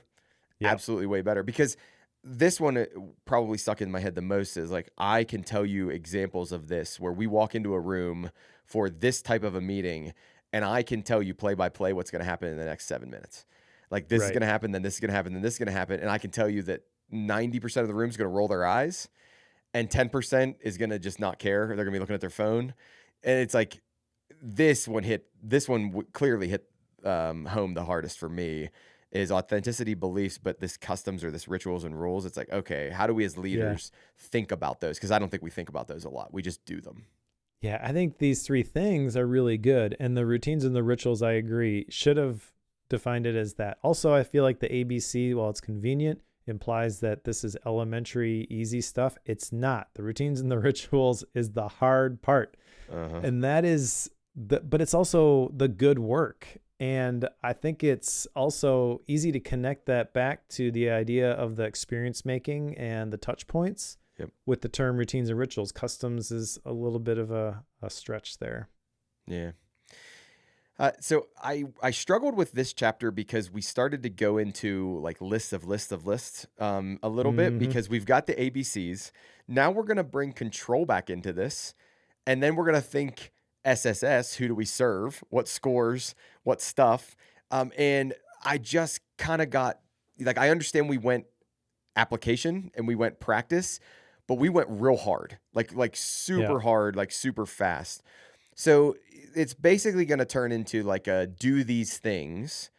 Yep. Absolutely way better because this one probably stuck in my head the most is like I can tell you examples of this where we walk into a room for this type of a meeting and I can tell you play by play what's going to happen in the next 7 minutes. Like this is Right. going to happen, then this is going to happen, then this is going to happen, and I can tell you that 90% of the room is going to roll their eyes and 10% is going to just not care. They're going to be looking at their phone. And it's like this one clearly hit home the hardest for me is authenticity beliefs, but this customs or this rituals and rules. It's like, okay, how do we as Yeah. leaders think about those? Because I don't think we think about those a lot. We just do them. Yeah, I think these 3 things are really good. And the routines and the rituals, I agree, should have defined it as that. Also, I feel like the ABC, while it's convenient, implies that this is elementary, easy stuff. It's not. The routines and the rituals is the hard part. Uh-huh. And that is but it's also the good work. And I think it's also easy to connect that back to the idea of the experience making and the touch points Yep. with the term routines and rituals. Customs is a little bit of a stretch there. Yeah. So I struggled with this chapter because we started to go into like lists of lists a little bit Mm-hmm. because we've got the ABCs. Now we're gonna bring control back into this, and then we're gonna think SSS. Who do we serve? What scores? What stuff? And I just kind of got like, I understand we went application and we went practice, but we went real hard, like Yeah. super hard, like super fast. So it's basically going to turn into like a do these things.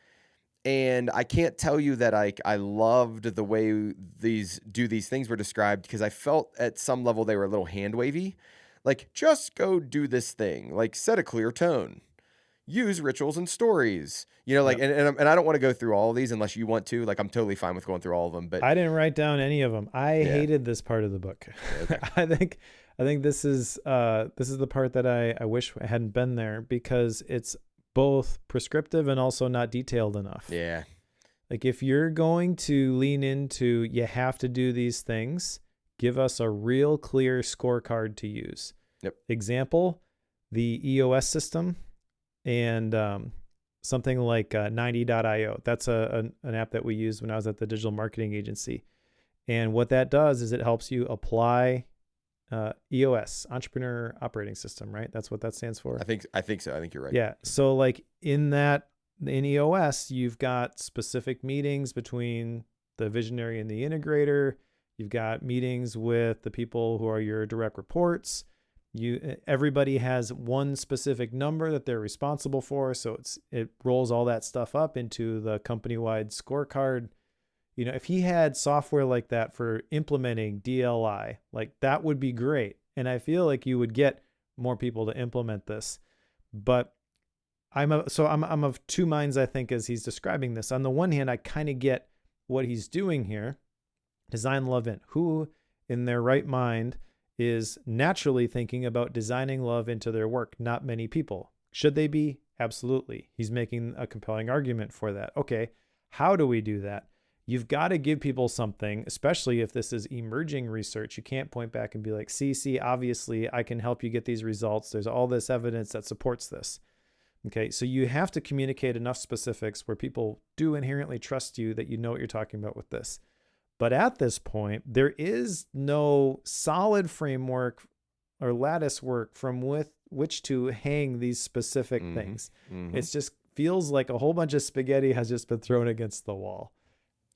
And I can't tell you that I loved the way these do these things were described, because I felt at some level they were a little hand wavy. Like, just go do this thing, like set a clear tone, use rituals and stories, like, Yep. and I don't want to go through all of these unless you want to. Like, I'm totally fine with going through all of them, but I didn't write down any of them. I yeah. hated this part of the book. Okay. I think this is the part that I wish I hadn't been there, because it's both prescriptive and also not detailed enough. Yeah. Like, if you're going to lean into you have to do these things, give us a real clear scorecard to use. Yep. Example, the EOS system and something like 90.io. That's an app that we used when I was at the digital marketing agency. And what that does is it helps you apply EOS, Entrepreneur Operating System, right? That's what that stands for. I think so. I think you're right. Yeah. So like in EOS, you've got specific meetings between the visionary and the integrator. You've got meetings with the people who are your direct reports. Everybody has one specific number that they're responsible for. So it rolls all that stuff up into the company-wide scorecard. If he had software like that for implementing DLI, like that would be great. And I feel like you would get more people to implement this. But I'm of two minds, I think, as he's describing this. On the one hand, I kind of get what he's doing here. Design love in. Who in their right mind is naturally thinking about designing love into their work? Not many people. Should they be? Absolutely. He's making a compelling argument for that. Okay, how do we do that? You've got to give people something, especially if this is emerging research. You can't point back and be like, see, obviously I can help you get these results. There's all this evidence that supports this. Okay, so you have to communicate enough specifics where people do inherently trust you that you know what you're talking about with this. But at this point, there is no solid framework or lattice work from which to hang these specific things. Mm-hmm. It just feels like a whole bunch of spaghetti has just been thrown against the wall.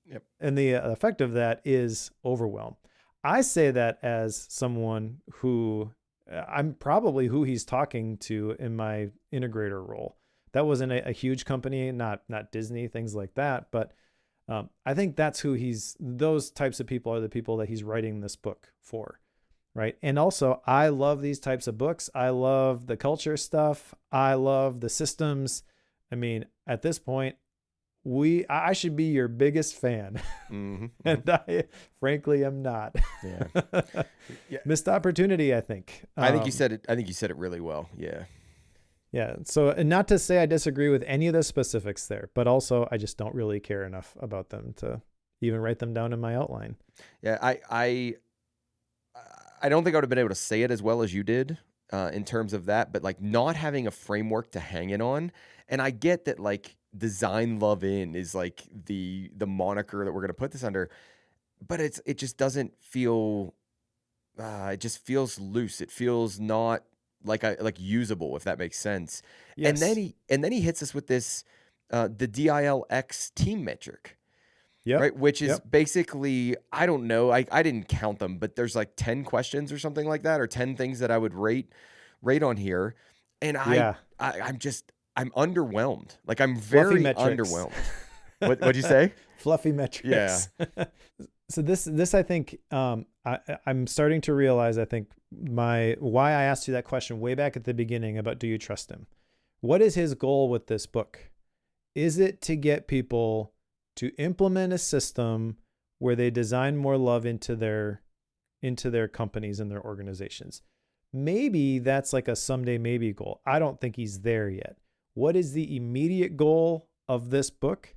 Yep. And the effect of that is overwhelm. I say that as someone who I'm probably who he's talking to in my integrator role. That wasn't a huge company, not Disney, things like that. But I think that's who those types of people are the people that he's writing this book for. Right. And also, I love these types of books. I love the culture stuff. I love the systems. I mean, at this point, I should be your biggest fan. Mm-hmm. And I frankly am not. Yeah. Yeah. Missed opportunity, I think. I think you said it really well. Yeah. Yeah. So, and not to say I disagree with any of the specifics there, but also I just don't really care enough about them to even write them down in my outline. Yeah. I don't think I would have been able to say it as well as you did in terms of that, but like not having a framework to hang it on. And I get that, like, design love in is like the moniker that we're going to put this under, but it just doesn't feel, it just feels loose. It feels not like usable, if that makes sense. Yes. And then he hits us with this, the DILX team metric. Yep. Right. Which is basically, I don't know. I didn't count them, but there's like 10 questions or something like that, or 10 things that I would rate on here. And I'm underwhelmed. Like, I'm very underwhelmed. What'd you say? Fluffy metrics. Yeah. So this I think I'm starting to realize, I think why I asked you that question way back at the beginning about, do you trust him? What is his goal with this book? Is it to get people to implement a system where they design more love into their companies and their organizations? Maybe that's like a someday maybe goal. I don't think he's there yet. What is the immediate goal of this book?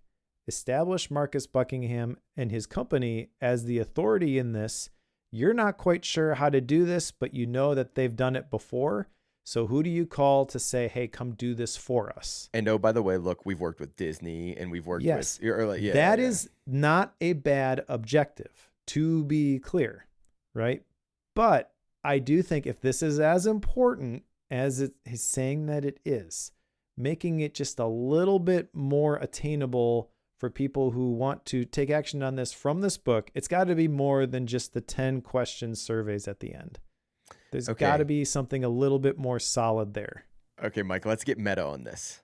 Establish Marcus Buckingham and his company as the authority in this. You're not quite sure how to do this, but you know that they've done it before. So who do you call to say, hey, come do this for us? And oh, by the way, look, we've worked with Disney and we've worked with... That is not a bad objective, to be clear, right? But I do think if this is as important as he's saying that it is, making it just a little bit more attainable for people who want to take action on this from this book, it's got to be more than just the 10 question surveys at the end. There's got to Okay. be something a little bit more solid there. Okay, Mike, let's get meta on this.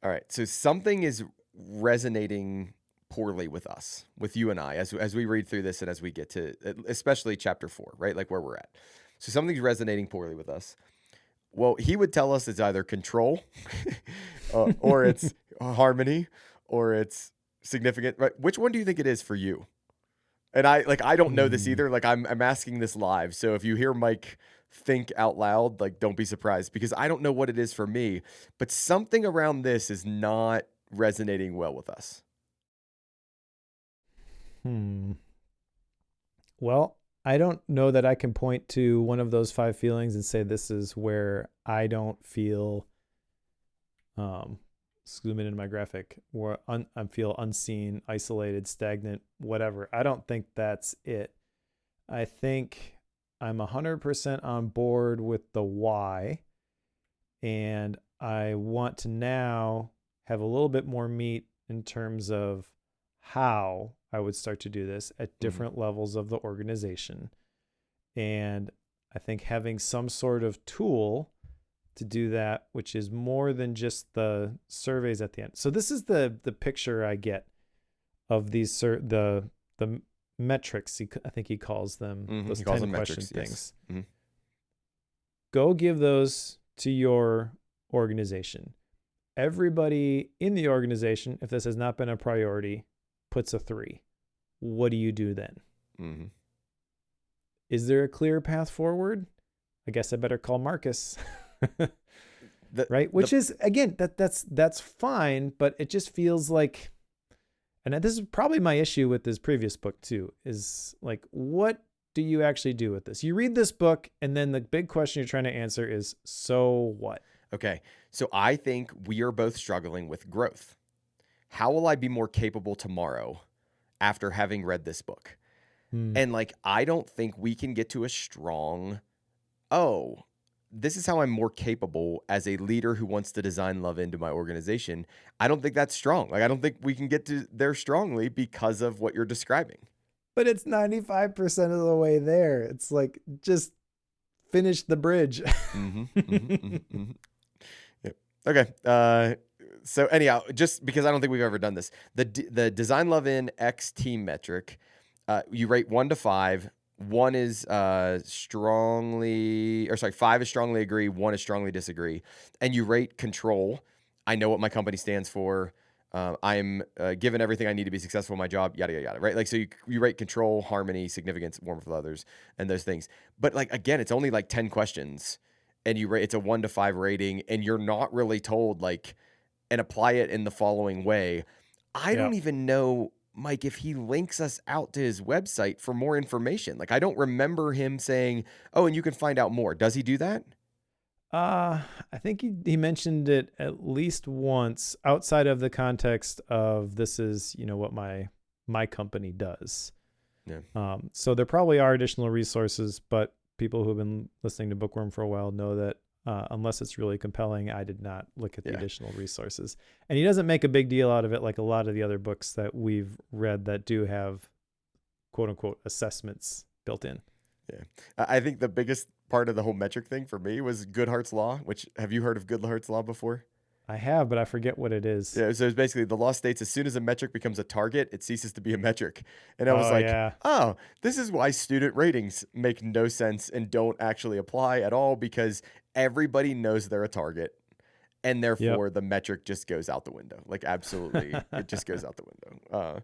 All right. So something is resonating poorly with us, with you and I, as we read through this and as we get to especially chapter 4, right? Like where we're at. So something's resonating poorly with us. Well, he would tell us it's either control or it's harmony or it's significant. Right? Which one do you think it is for you? And I don't know this either. Like I'm asking this live. So if you hear Mike think out loud, like don't be surprised because I don't know what it is for me, but something around this is not resonating well with us. Well, I don't know that I can point to one of those 5 feelings and say this is where I don't feel zoom in into my graphic where I feel unseen, isolated, stagnant, whatever. I don't think that's it. I think I'm 100% on board with the why, and I want to now have a little bit more meat in terms of how I would start to do this at different levels of the organization. And I think having some sort of tool to do that, which is more than just the surveys at the end. So this is the picture I get of these the metrics. I think he calls them those 10 question things. Yes. Mm-hmm. Go give those to your organization. Everybody in the organization, if this has not been a priority, puts a 3. What do you do then? Mm-hmm. Is there a clear path forward? I guess I better call Marcus. Right? Which is, again, that's fine, but it just feels like, and this is probably my issue with this previous book too, is like, what do you actually do with this? You read this book, and then the big question you're trying to answer is, so what? Okay. So I think we are both struggling with growth. How will I be more capable tomorrow after having read this book? And like, I don't think we can get to a strong, this is how I'm more capable as a leader who wants to design love into my organization. I don't think that's strong. Like, I don't think we can get to there strongly because of what you're describing. But it's 95% of the way there. It's like, just finish the bridge. Yep. Okay. So anyhow, just because I don't think we've ever done this, the design love in X team metric, you rate 1 to 5. 1 is 5 is strongly agree, 1 is strongly disagree. And you rate control. I know what my company stands for. I'm given everything I need to be successful in my job, yada, yada, yada, right? Like, so you rate control, harmony, significance, warmth with others, and those things. But like, again, it's only like 10 questions and you rate, it's a 1 to 5 rating, and you're not really told like, and apply it in the following way. I don't even know, Mike, if he links us out to his website for more information. Like, I don't remember him saying, and you can find out more. Does he do that? I think he mentioned it at least once outside of the context of this is, what my company does. Yeah. So there probably are additional resources, but people who have been listening to Bookworm for a while know that unless it's really compelling, I did not look at the additional resources. And he doesn't make a big deal out of it like a lot of the other books that we've read that do have quote unquote assessments built in. Yeah. I think the biggest part of the whole metric thing for me was Goodhart's Law, which, have you heard of Goodhart's Law before? I have, but I forget what it is. Yeah, so it's basically the law states as soon as a metric becomes a target, it ceases to be a metric. And I was this is why student ratings make no sense and don't actually apply at all, because everybody knows they're a target, and therefore the metric just goes out the window. Like, absolutely, it just goes out the window. All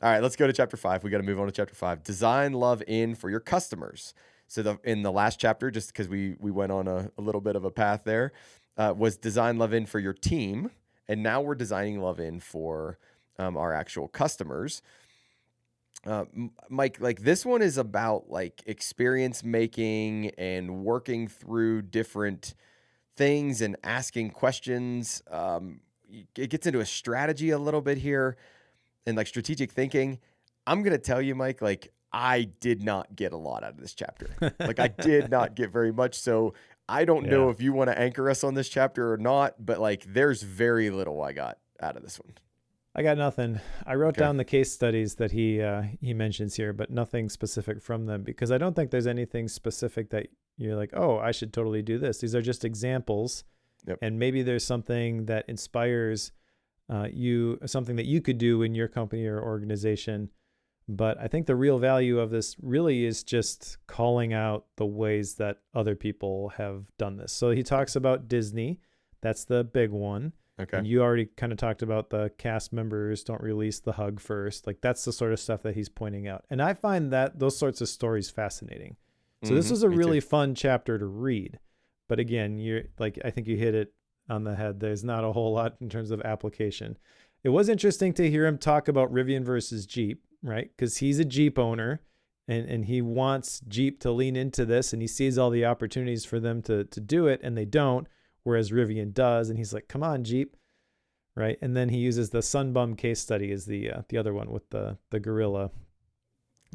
right, let's go to chapter 5. We got to move on to chapter 5. Design love in for your customers. So in the last chapter, just because we went on a little bit of a path there, was design love in for your team. And now we're designing love in for our actual customers. Mike, like, this one is about like experience making and working through different things and asking questions. It gets into a strategy a little bit here and like strategic thinking. I'm going to tell you, Mike, like, I did not get a lot out of this chapter. Like, I did not get very much. So I don't know if you want to anchor us on this chapter or not, but like, there's very little I got out of this one. I got nothing. I wrote Okay. down the case studies that he mentions here, but nothing specific from them because I don't think there's anything specific that you're like, oh, I should totally do this. These are just examples, Yep. and maybe there's something that inspires you, something that you could do in your company or organization. But I think the real value of this really is just calling out the ways that other people have done this. So he talks about Disney. That's the big one. Okay. And you already kind of talked about the cast members don't release the hug first. Like that's the sort of stuff that he's pointing out. And I find that those sorts of stories fascinating. So this was a Me too. really fun chapter to read. But again, you're like, I think you hit it on the head. There's not a whole lot in terms of application. It was interesting to hear him talk about Rivian versus Jeep, right? Because he's a Jeep owner and he wants Jeep to lean into this and he sees all the opportunities for them to do it and they don't. Whereas Rivian does, and he's like, "Come on, Jeep," right? And then he uses the Sunbum case study as the other one with the gorilla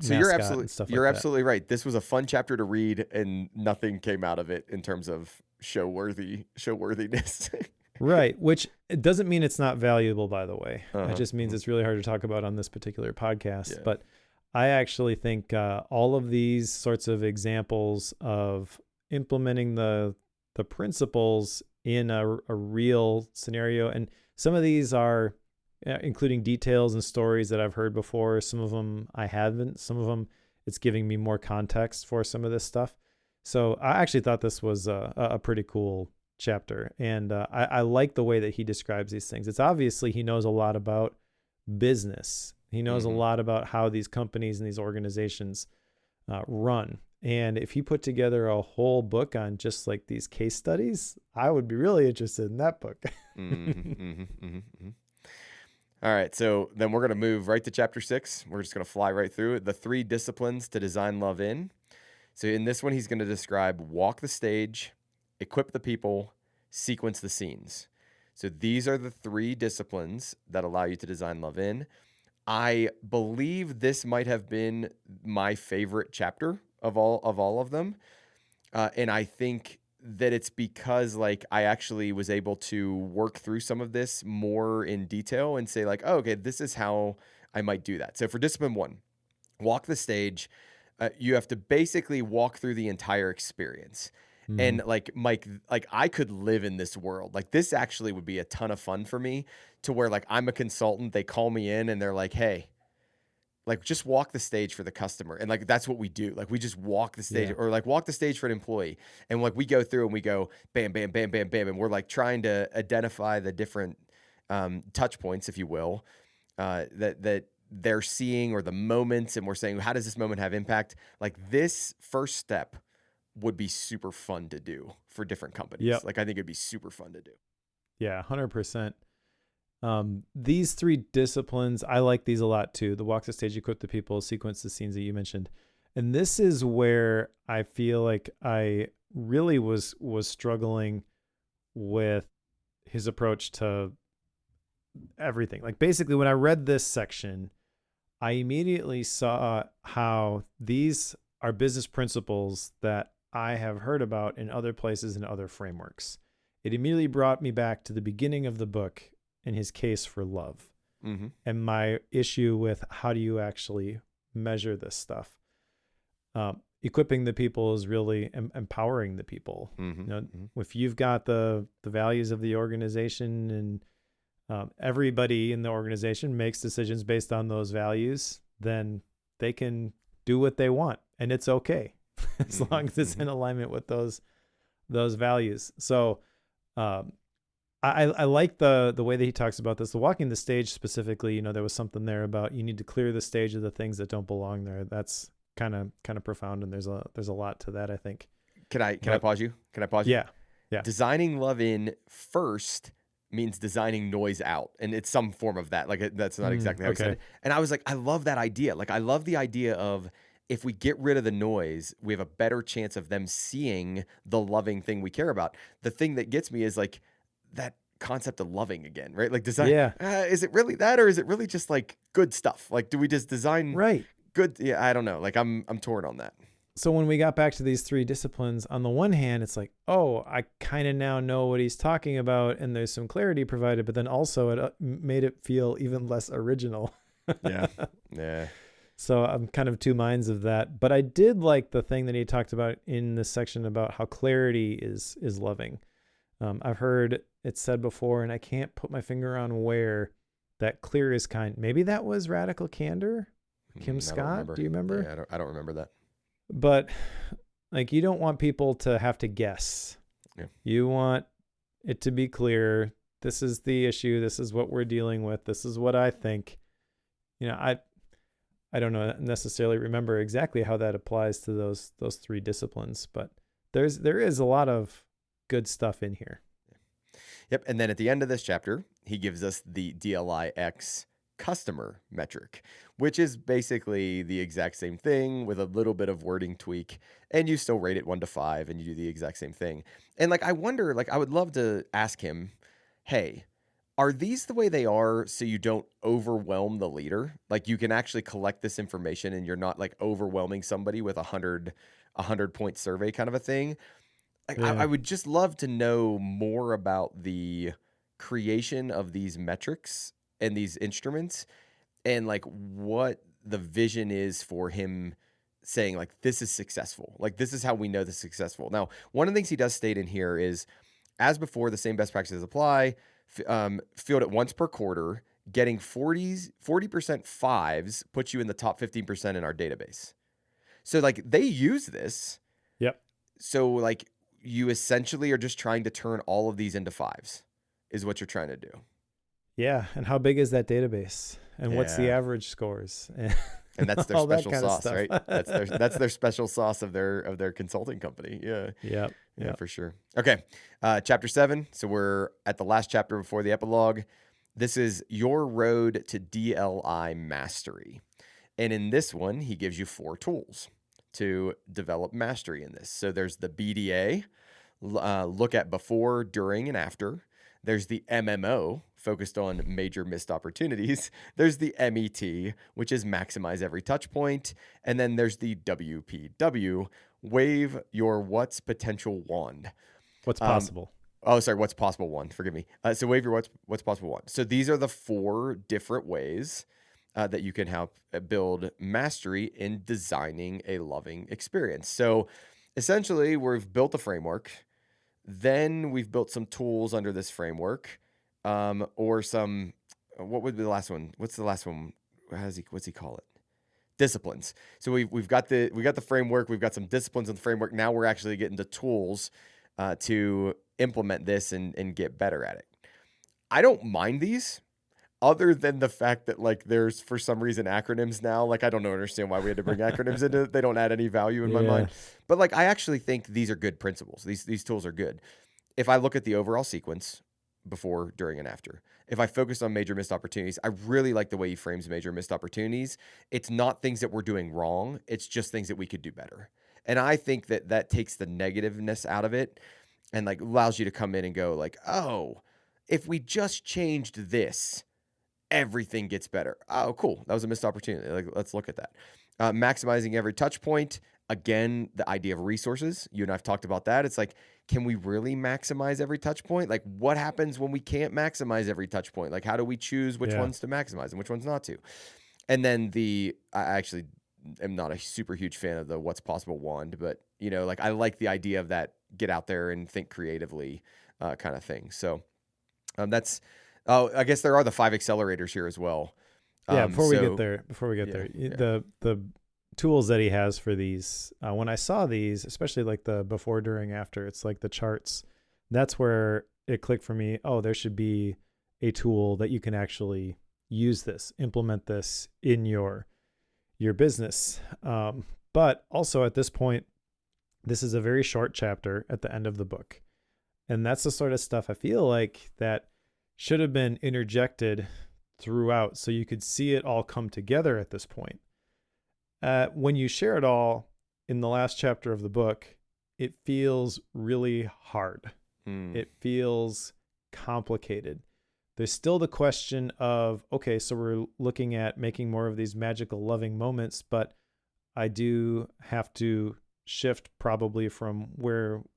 So mascot and stuff like you're that. absolutely right. This was a fun chapter to read, and nothing came out of it in terms of showworthiness. Right, which it doesn't mean it's not valuable, by the way. Uh-huh. It just means it's really hard to talk about on this particular podcast. Yeah. But I actually think all of these sorts of examples of implementing the principles in a real scenario, and some of these are including details and stories that I've heard before. Some of them I haven't. Some of them it's giving me more context for some of this stuff. So I actually thought this was a pretty cool chapter, and I like the way that he describes these things. It's obviously he knows a lot about business. He knows a lot about how these companies and these organizations run. And if he put together a whole book on just like these case studies, I would be really interested in that book. All right, so then we're going to move right to chapter 6. We're just going to fly right through it. The 3 disciplines to design love in. So in this one, he's going to describe walk the stage, equip the people, sequence the scenes. So these are the 3 disciplines that allow you to design love in. I believe this might have been my favorite chapter of all of them. And I think that it's because like I actually was able to work through some of this more in detail and say like, oh, okay, this is how I might do that. So for discipline 1, walk the stage, you have to basically walk through the entire experience. And like Mike, like I could live in this world. Like this actually would be a ton of fun for me to where like I'm a consultant, they call me in and they're like, hey, like just walk the stage for the customer. And like, that's what we do. Like we just walk the stage or like walk the stage for an employee. And like we go through and we go bam, bam, bam, bam, bam. And we're like trying to identify the different touch points, if you will, that they're seeing or the moments. And we're saying, how does this moment have impact? Like this first step would be super fun to do for different companies. Yep. Like I think it'd be super fun to do. Yeah, 100%. These 3 disciplines, I like these a lot too. The walk the stage, equip the people, sequence the scenes that you mentioned. And this is where I feel like I really was struggling with his approach to everything. Like basically when I read this section, I immediately saw how these are business principles that I have heard about in other places and other frameworks. It immediately brought me back to the beginning of the book and his case for love and my issue with how do you actually measure this stuff. Equipping the people is really empowering the people. You know, if you've got the values of the organization and everybody in the organization makes decisions based on those values, then they can do what they want and it's okay as long as it's in alignment with those values. So I like the way that he talks about this. The walking the stage specifically, you know, there was something there about you need to clear the stage of the things that don't belong there. That's kind of profound, and there's a lot to that, I think. Can I pause you? Can I pause you? Yeah. Designing love in first means designing noise out, and it's some form of that. Like that's not exactly how he said it. And I was like, I love that idea. Like I love the idea of if we get rid of the noise, we have a better chance of them seeing the loving thing we care about. The thing that gets me is like that concept of loving again, right? Like design. Yeah. Is it really that, or is it really just like good stuff? Like, do we just design Right. good? Yeah, I don't know. Like I'm torn on that. So when we got back to these three disciplines, on the one hand, it's like, oh, I kind of now know what he's talking about, and there's some clarity provided, but then also it made it feel even less original. Yeah. Yeah. So I'm kind of two minds of that. But I did like the thing that he talked about in this section about how clarity is loving. I've heard it said before, and I can't put my finger on where, that clear is kind. Maybe that was Radical Candor, Kim Scott. Do you remember? Yeah, I don't remember that. But like, you don't want people to have to guess. Yeah. You want it to be clear. This is the issue. This is what we're dealing with. This is what I think. I don't know necessarily remember exactly how that applies to those three disciplines, but there is a lot of good stuff in here. Yep. And then at the end of this chapter, he gives us the DLIX customer metric, which is basically the exact same thing with a little bit of wording tweak, and you still rate it 1 to 5 and you do the exact same thing. And like, I wonder, like, I would love to ask him, hey, are these the way they are so you don't overwhelm the leader? Like, you can actually collect this information and you're not like overwhelming somebody with a 100-point survey kind of a thing. Like, Yeah. I would just love to know more about the creation of these metrics and these instruments, and like what the vision is for him saying like, this is successful. Like, this is how we know this is successful. Now, one of the things he does state in here is, as before, the same best practices apply. Field it once per quarter. Getting 40% fives puts you in the top 15% in our database. So like, they use this. Yep. So like, you essentially are just trying to turn all of these into fives, is what you're trying to do. Yeah. And how big is that database? And what's the average scores? And that's their all that special kind of sauce, stuff. right? That's their special sauce of their consulting company. Yeah. Yep. Yeah, for sure. Okay. Chapter 7. So we're at the last chapter before the epilogue. This is your road to DLI mastery. And in this one, he gives you 4 tools to develop mastery in this. So there's the BDA, look at before, during, and after. There's the MMO, focused on major missed opportunities. There's the MET, which is maximize every touch point. And then there's the WPW, wave your what's potential wand. What's possible. What's possible one. Forgive me. So wave your what's possible one. So these are the 4 different ways that you can help build mastery in designing a loving experience. So essentially, we've built a framework. Then we've built some tools under this framework, or some. What would be the last one? What's the last one? What's he call it? Disciplines. So we've got the framework. We've got some disciplines in the framework. Now we're actually getting the tools to implement this and get better at it. I don't mind these, other than the fact that like there's for some reason acronyms now. Like, I don't understand why we had to bring acronyms into it. They don't add any value in my mind. But like, I actually think these are good principles. These tools are good. If I look at the overall sequence, before, during, and after, if I focus on major missed opportunities, I really like the way he frames major missed opportunities. It's not things that we're doing wrong. It's just things that we could do better. And I think that takes the negativeness out of it and like allows you to come in and go like, oh, if we just changed this, everything gets better. Oh, cool. That was a missed opportunity. Like, let's look at that. Maximizing every touch point. Again, the idea of resources. You and I've talked about that. It's like, can we really maximize every touch point? Like, what happens when we can't maximize every touch point? Like, how do we choose which ones to maximize and which ones not to? And then I actually am not a super huge fan of the what's possible wand, but like, I like the idea of that get out there and think creatively kind of thing. So that's, I guess there are the 5 accelerators here as well. Before we get there, the tools that he has for these, when I saw these, especially like the before, during, after, it's like the charts. That's where it clicked for me. Oh, there should be a tool that you can actually use this, implement this in your business. But also at this point, this is a very short chapter at the end of the book. And that's the sort of stuff I feel like that should have been interjected throughout so you could see it all come together at this point. When you share it all in the last chapter of the book, it feels really hard. It feels complicated. There's still the question of, okay, so we're looking at making more of these magical loving moments, but I do have to shift probably from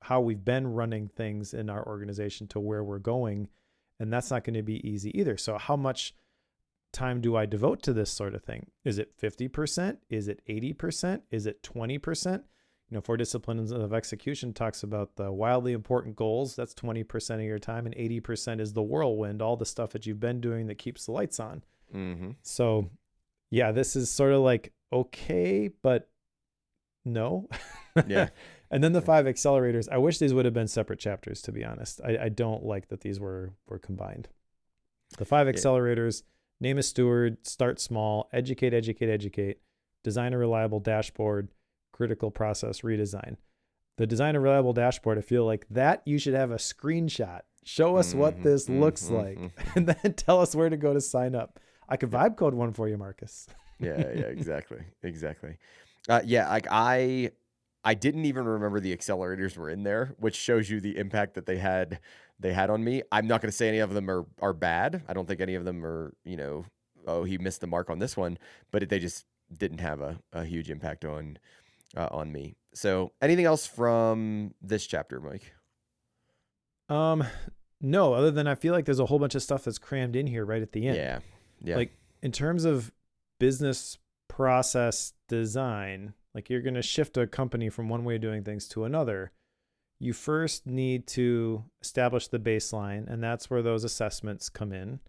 how we've been running things in our organization to where we're going. And that's not going to be easy either. So how much time do I devote to this sort of thing? Is it 50%? Is it 80%? Is it 20%? Four Disciplines of Execution talks about the wildly important goals. That's 20% of your time, and 80% is the whirlwind, all the stuff that you've been doing that keeps the lights on. Mm-hmm. So yeah, this is sort of like, okay, but no. Yeah. And then the 5 accelerators. I wish these would have been separate chapters, to be honest. I don't like that these were combined. The 5 accelerators: name a steward, start small, educate, design a reliable dashboard, critical process redesign. The design a reliable dashboard, I feel like that you should have a screenshot. Show us what this looks like, and then tell us where to go to sign up. I could vibe code one for you, Marcus. Yeah, exactly. Like I didn't even remember the accelerators were in there, which shows you the impact that they had on me. I'm not going to say any of them are bad. I don't think any of them are, oh, he missed the mark on this one, but they just didn't have a huge impact on me. So anything else from this chapter, Mike? No, other than I feel like there's a whole bunch of stuff that's crammed in here right at the end. Yeah. Like in terms of business process design, like you're going to shift a company from one way of doing things to another. You first need to establish the baseline, and that's where those assessments come in,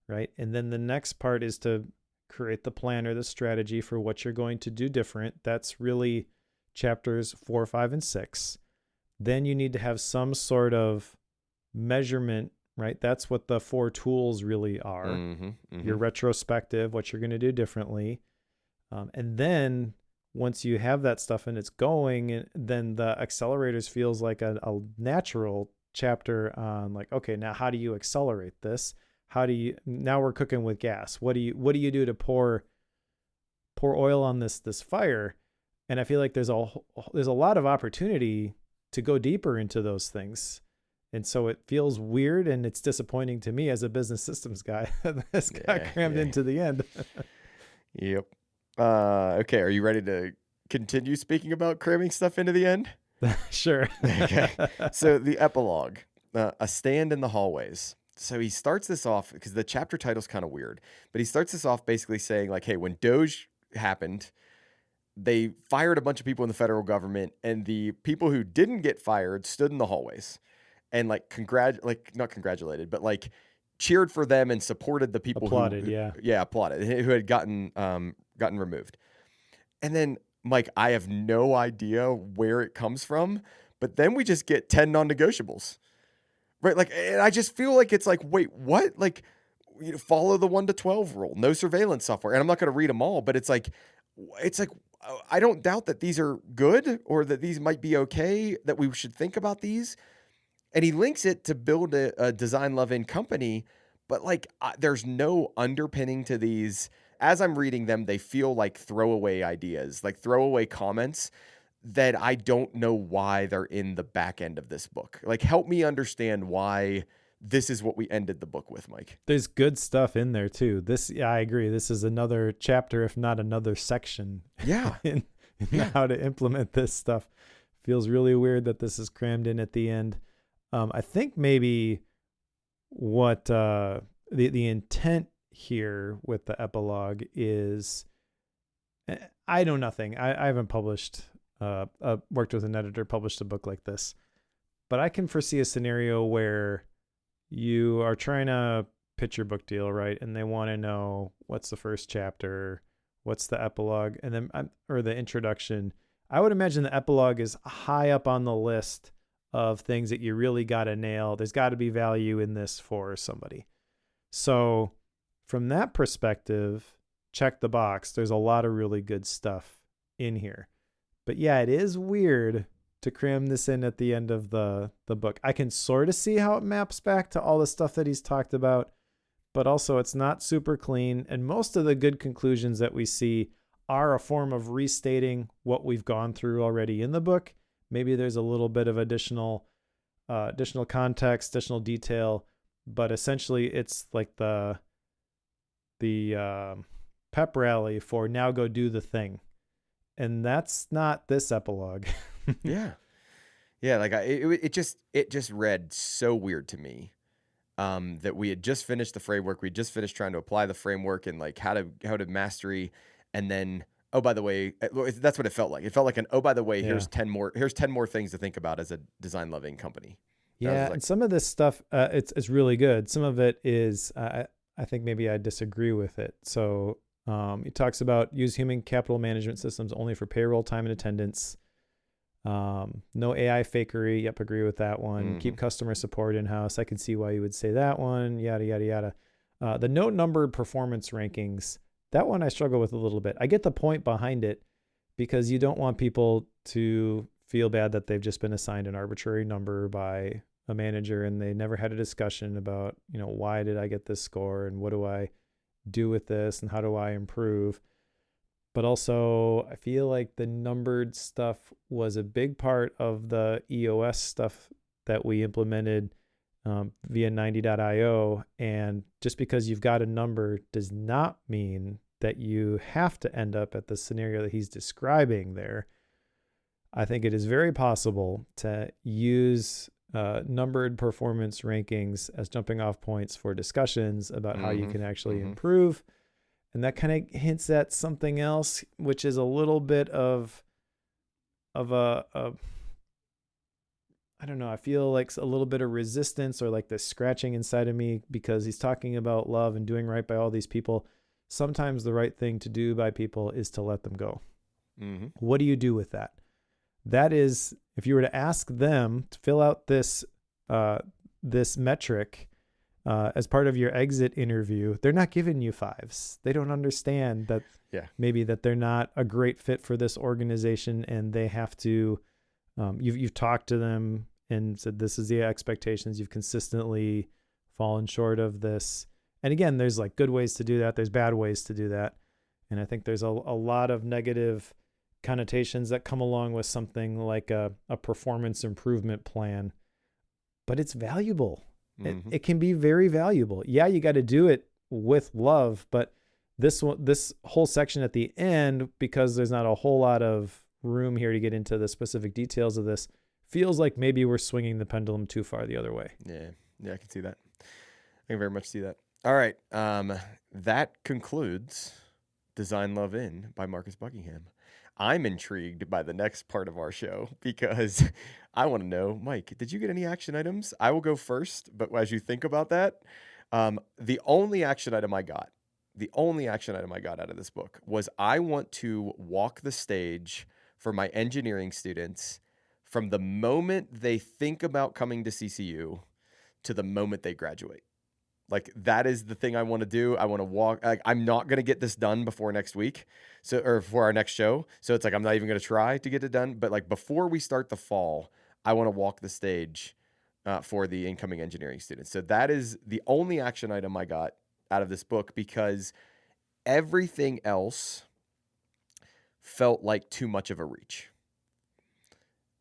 right? And then the next part is to create the plan or the strategy for what you're going to do different. That's really chapters 4, 5, and 6. Then you need to have some sort of measurement, right? That's what the 4 tools really are. Your retrospective, what you're going to do differently. And then once you have that stuff and it's going, then the accelerators feels like a natural chapter on like, okay, now how do you accelerate this? Now we're cooking with gas. What do you do to pour oil on this fire? And I feel like there's a lot of opportunity to go deeper into those things. And so it feels weird, and it's disappointing to me as a business systems guy. This got crammed into the end. Yep. Okay. Are you ready to continue speaking about cramming stuff into the end? Sure. Okay. So the epilogue, a stand in the hallways. So he starts this off because the chapter title's kind of weird, but he starts this off basically saying like, hey, when Doge happened, they fired a bunch of people in the federal government, and the people who didn't get fired stood in the hallways and like not congratulated, but like cheered for them and supported the people applauded, who had gotten removed. And then Mike, I have no idea where it comes from, but then we just get 10 non-negotiables. Right? Like, and I just feel like it's like, wait, what? Like, follow the 1 to 12 rule, no surveillance software. And I'm not going to read them all, but it's like, I don't doubt that these are good or that these might be okay, that we should think about these. And he links it to build a design love-in company, but like, there's no underpinning to these. As I'm reading them, they feel like throwaway ideas, like throwaway comments that I don't know why they're in the back end of this book. Like, help me understand why this is what we ended the book with, Mike. There's good stuff in there too. I agree. This is another chapter, if not another section. Yeah. in how to implement this stuff. Feels really weird that this is crammed in at the end. I think maybe what the intent here with the epilogue is, I know nothing. I haven't published, worked with an editor, published a book like this, but I can foresee a scenario where you are trying to pitch your book deal, right? And they want to know what's the first chapter, what's the epilogue, and then or the introduction. I would imagine the epilogue is high up on the list of things that you really got to nail. There's got to be value in this for somebody. So from that perspective, check the box. There's a lot of really good stuff in here. But yeah, it is weird to cram this in at the end of the book. I can sort of see how it maps back to all the stuff that he's talked about, but also it's not super clean. And most of the good conclusions that we see are a form of restating what we've gone through already in the book. Maybe there's a little bit of additional context, additional detail, but essentially it's like the pep rally for now go do the thing. And that's not this epilogue. Yeah. Yeah, like it just read so weird to me, that we had just finished the framework. We just finished trying to apply the framework and like how to mastery, and then oh by the way, that's what it felt like. It felt like an oh by the way, Yeah. here's 10 more things to think about as a design loving company. I was Yeah, like, and some of this stuff, it's really good. Some of it is, I think maybe I disagree with it. So he talks about use human capital management systems only for payroll, time, and attendance. No AI fakery. Yep, agree with that one. mm-hmm, Keep customer support in house. I can see why you would say that one. Yada yada yada. The note numbered performance rankings. That one I struggle with a little bit. I get the point behind it because you don't want people to feel bad that they've just been assigned an arbitrary number by a manager and they never had a discussion about, why did I get this score and what do I do with this and how do I improve? But also, I feel like the numbered stuff was a big part of the EOS stuff that we implemented via 90.io. And just because you've got a number does not mean that you have to end up at the scenario that he's describing there. I think it is very possible to use numbered performance rankings as jumping off points for discussions about how you mm-hmm, can actually mm-hmm. improve. And that kind of hints at something else, which is a little bit of a I don't know, I feel like a little bit of resistance or like the scratching inside of me because he's talking about love and doing right by all these people. Sometimes the right thing to do by people is to let them go. Mm-hmm. What do you do with that? That is, if you were to ask them to fill out this this metric as part of your exit interview, they're not giving you fives. They don't understand that maybe that they're not a great fit for this organization, and they have to. You've talked to them and said this is the expectations. You've consistently fallen short of this. And again, there's like good ways to do that. There's bad ways to do that, and I think there's a lot of negative connotations that come along with something like a performance improvement plan, but it's valuable. Mm-hmm. It can be very valuable. Yeah, you got to do it with love, but this whole section at the end, because there's not a whole lot of room here to get into the specific details of this, feels like maybe we're swinging the pendulum too far the other way. Yeah, I can see that. I can very much see that. All right, that concludes Design Love In by Marcus Buckingham. I'm intrigued by the next part of our show because I want to know, Mike, did you get any action items? I will go first, but as you think about that, the only action item I got out of this book was I want to walk the stage for my engineering students from the moment they think about coming to CCU to the moment they graduate. Like that is the thing I want to do. I want to walk. Like, I'm not going to get this done before next week. Or for our next show. So it's like, I'm not even going to try to get it done. But like before we start the fall, I want to walk the stage for the incoming engineering students. So that is the only action item I got out of this book because everything else felt like too much of a reach.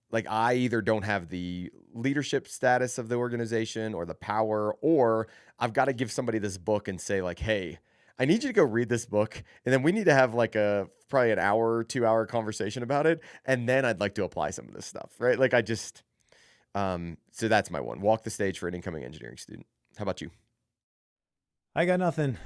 Like I either don't have the leadership status of the organization or the power, or I've got to give somebody this book and say like, hey, I need you to go read this book. And then we need to have like probably an hour, 2-hour conversation about it. And then I'd like to apply some of this stuff, right? Like I just, so that's my one. Walk the stage for an incoming engineering student. How about you? I got nothing.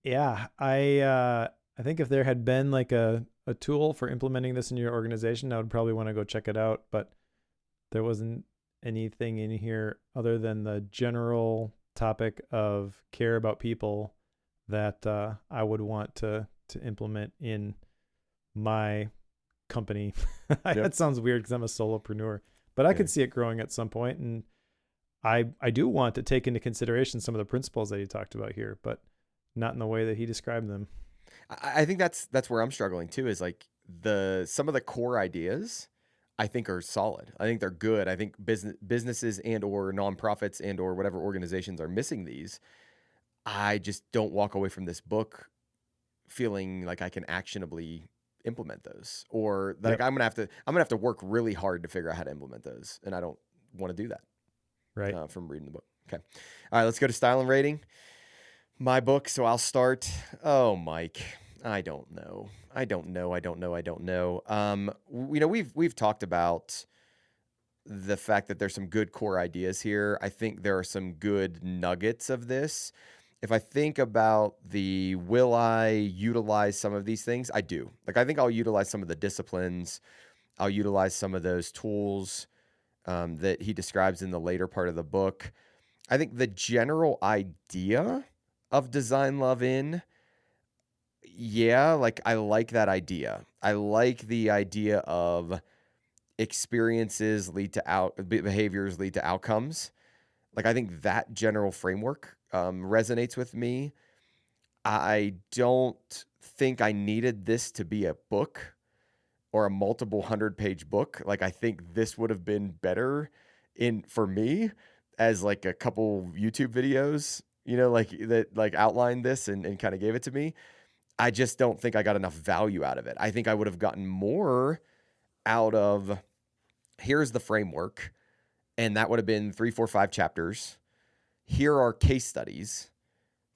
Yeah, I think if there had been like a tool for implementing this in your organization, I would probably want to go check it out. But there wasn't anything in here other than the general topic of care about people that I would want to implement in my company. That sounds weird because I'm a solopreneur, but I could see it growing at some point. And I do want to take into consideration some of the principles that he talked about here, but not in the way that he described them. I think that's where I'm struggling too, is like some of the core ideas I think are solid. I think they're good. I think businesses and or nonprofits and or whatever organizations are missing these. I just don't walk away from this book feeling like I can actionably implement those, or like I'm gonna have to work really hard to figure out how to implement those, and I don't want to do that. Right. From reading the book. Okay. All right, let's go to style and rating. My book. So I'll start. Oh, Mike, I don't know. I don't know. I don't know. I don't know. We've talked about the fact that there's some good core ideas here. I think there are some good nuggets of this. If I think about will I utilize some of these things? I do. Like, I think I'll utilize some of the disciplines. I'll utilize some of those tools that he describes in the later part of the book. I think the general idea of design love in, yeah, like I like that idea. I like the idea of experiences lead to behaviors lead to outcomes. Like, I think that general framework resonates with me. I don't think I needed this to be a book or a multiple 100-page book. Like, I think this would have been better for me as like a couple YouTube videos, like that, like outlined this and kind of gave it to me. I just don't think I got enough value out of it. I think I would have gotten more out of, here's the framework, and that would have been 3, 4, 5 chapters. Here are case studies,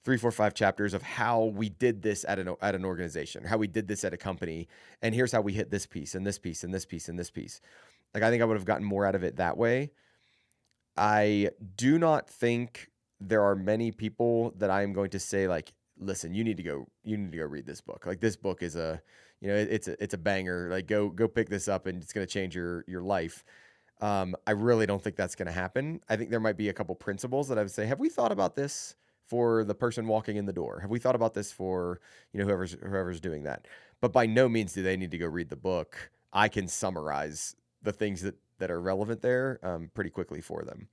3, 4, 5 chapters of how we did this at an organization, how we did this at a company, and here's how we hit this piece and this piece and this piece and this piece. Like, I think I would have gotten more out of it that way. I do not think there are many people that I am going to say, like, listen, you need to go read this book. Like, this book is it's a banger. Like, go pick this up and it's going to change your life. I really don't think that's going to happen. I think there might be a couple principles that I would say, have we thought about this for the person walking in the door? Have we thought about this for, whoever's doing that? But by no means do they need to go read the book. I can summarize the things that are relevant there pretty quickly for them.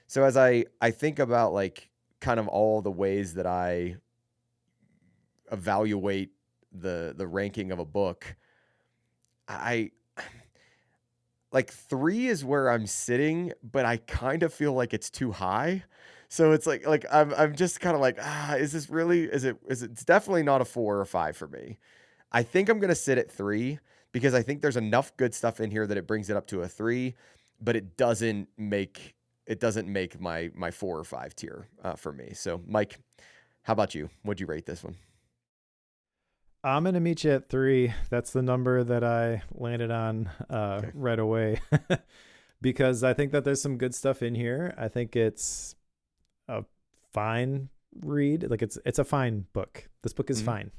So as I think about, like, kind of all the ways that I evaluate the ranking of a book, I like 3 is where I'm sitting, but I kind of feel like it's too high. So it's like I'm just kind of like, is this really, it's definitely not a 4 or 5 for me. I think I'm going to sit at 3 because I think there's enough good stuff in here that it brings it up to a 3, but it doesn't make my 4 or 5 tier for me. So Mike, how about you? What'd you rate this one? I'm going to meet you at 3. That's the number that I landed on Okay. right away because I think that there's some good stuff in here. I think it's a fine read. Like, it's a fine book. This book is fine.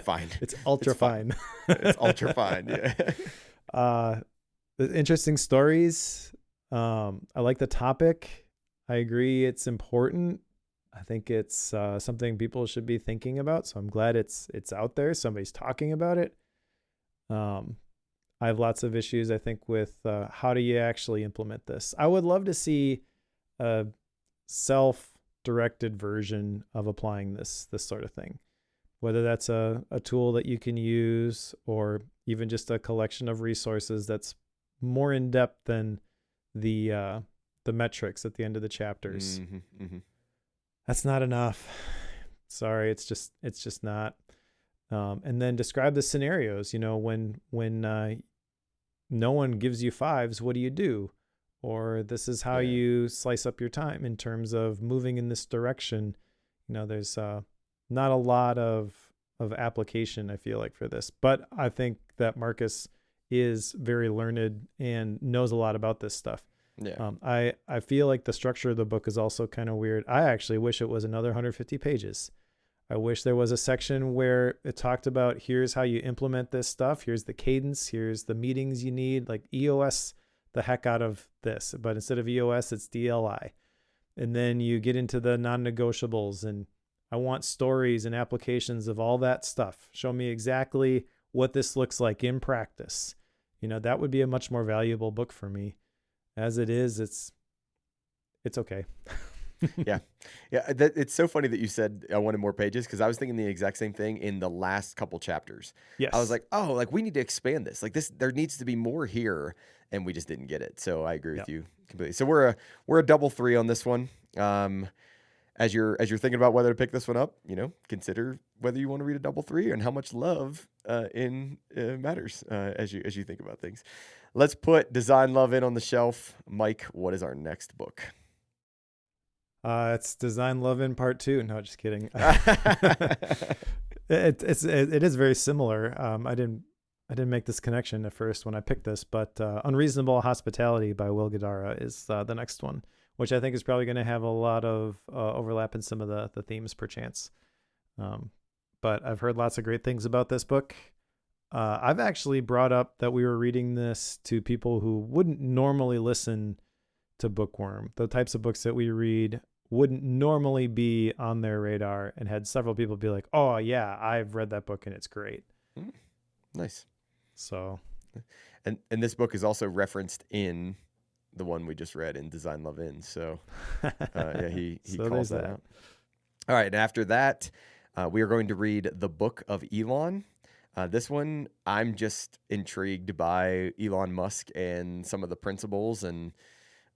Fine. It's ultra fine. It's ultra fine. Yeah. The interesting stories. I like the topic. I agree it's important. I think it's something people should be thinking about. So I'm glad it's out there. Somebody's talking about it. I have lots of issues, I think, with how do you actually implement this. I would love to see a self-directed version of applying this sort of thing, whether that's a tool that you can use or even just a collection of resources that's more in depth than the metrics at the end of the chapters. That's not enough. Sorry, it's just not. And then describe the scenarios. When no one gives you 5s, what do you do? Or this is how you slice up your time in terms of moving in this direction. There's not a lot of application, I feel like, for this. But I think that Marcus is very learned and knows a lot about this stuff. Yeah. I feel like the structure of the book is also kind of weird. I actually wish it was another 150 pages. I wish there was a section where it talked about, here's how you implement this stuff. Here's the cadence. Here's the meetings you need. Like, EOS the heck out of this. But instead of EOS, it's DLI. And then you get into the non-negotiables, and I want stories and applications of all that stuff. Show me exactly what this looks like in practice. That would be a much more valuable book for me. As it is, it's okay. Yeah. It's so funny that you said I wanted more pages, because I was thinking the exact same thing in the last couple chapters. Yes. I was like, oh, like, we need to expand this. Like, there needs to be more here, and we just didn't get it. So I agree with you completely. So we're a double 3 on this one. As you're thinking about whether to pick this one up, consider whether you want to read a double 3 and how much love matters as you think about things. Let's put Design Love in on the shelf. Mike, what is our next book? It's Design Love in Part 2. No, just kidding. It is very similar. I didn't make this connection at first when I picked this, but Unreasonable Hospitality by Will Guidara is the next one, which I think is probably going to have a lot of overlap in some of the themes, perchance. But I've heard lots of great things about this book. I've actually brought up that we were reading this to people who wouldn't normally listen to Bookworm. The types of books that we read wouldn't normally be on their radar, and had several people be like, "Oh yeah, I've read that book and it's great." Nice. So, and this book is also referenced in the one we just read in Design Love In. So yeah, he so calls that out. All right, and after that, we are going to read The Book of Elon. This one, I'm just intrigued by Elon Musk and some of the principles, and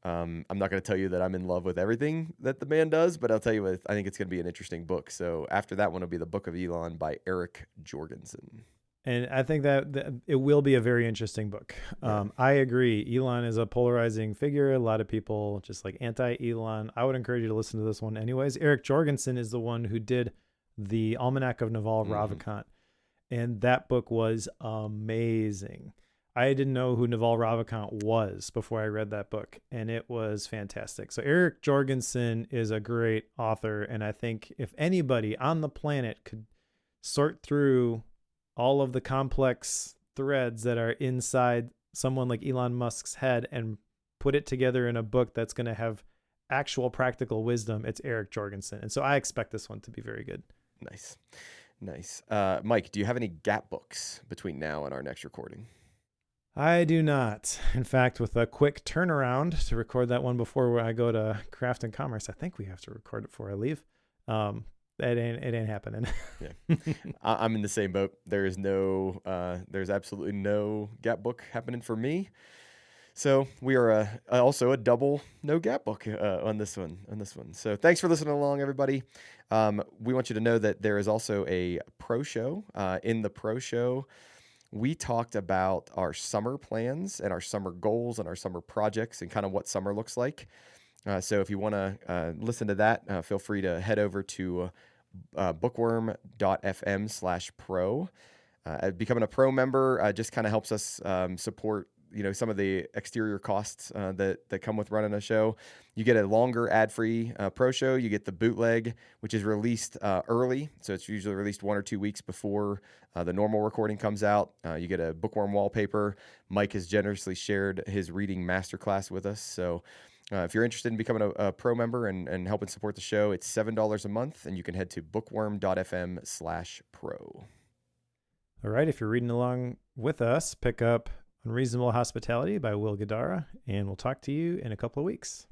I'm not going to tell you that I'm in love with everything that the man does, but I'll tell you what, I think it's going to be an interesting book. So after that one will be The Book of Elon by Eric Jorgensen. And I think that it will be a very interesting book. I agree. Elon is a polarizing figure. A lot of people just like anti-Elon. I would encourage you to listen to this one anyways. Eric Jorgensen is the one who did the Almanac of Naval Ravikant. And that book was amazing. I didn't know who Naval Ravikant was before I read that book, and it was fantastic. So Eric Jorgensen is a great author, and I think if anybody on the planet could sort through all of the complex threads that are inside someone like Elon Musk's head and put it together in a book that's going to have actual practical wisdom, it's Eric Jorgensen. And so I expect this one to be very good. Nice. Mike, do you have any gap books between now and our next recording? I do not. In fact, with a quick turnaround to record that one before I go to Craft and Commerce, I think we have to record it before I leave. It ain't happening. Yeah, I'm in the same boat. There's absolutely no gap book happening for me. So we are also a double no gap book on this one. So thanks for listening along, everybody. We want you to know that there is also a pro show. In the pro show, we talked about our summer plans and our summer goals and our summer projects and kind of what summer looks like. So if you want to listen to that, feel free to head over to bookworm.fm/pro. Becoming a pro member just kind of helps us support some of the exterior costs that come with running a show. You get a longer ad-free pro show. You get the bootleg, which is released early. So it's usually released 1 or 2 weeks before the normal recording comes out. You get a Bookworm wallpaper. Mike has generously shared his reading masterclass with us. So if you're interested in becoming a pro member and helping support the show, it's $7 a month, and you can head to bookworm.fm/pro. All right. If you're reading along with us, pick up Unreasonable Hospitality by Will Guidara, and we'll talk to you in a couple of weeks.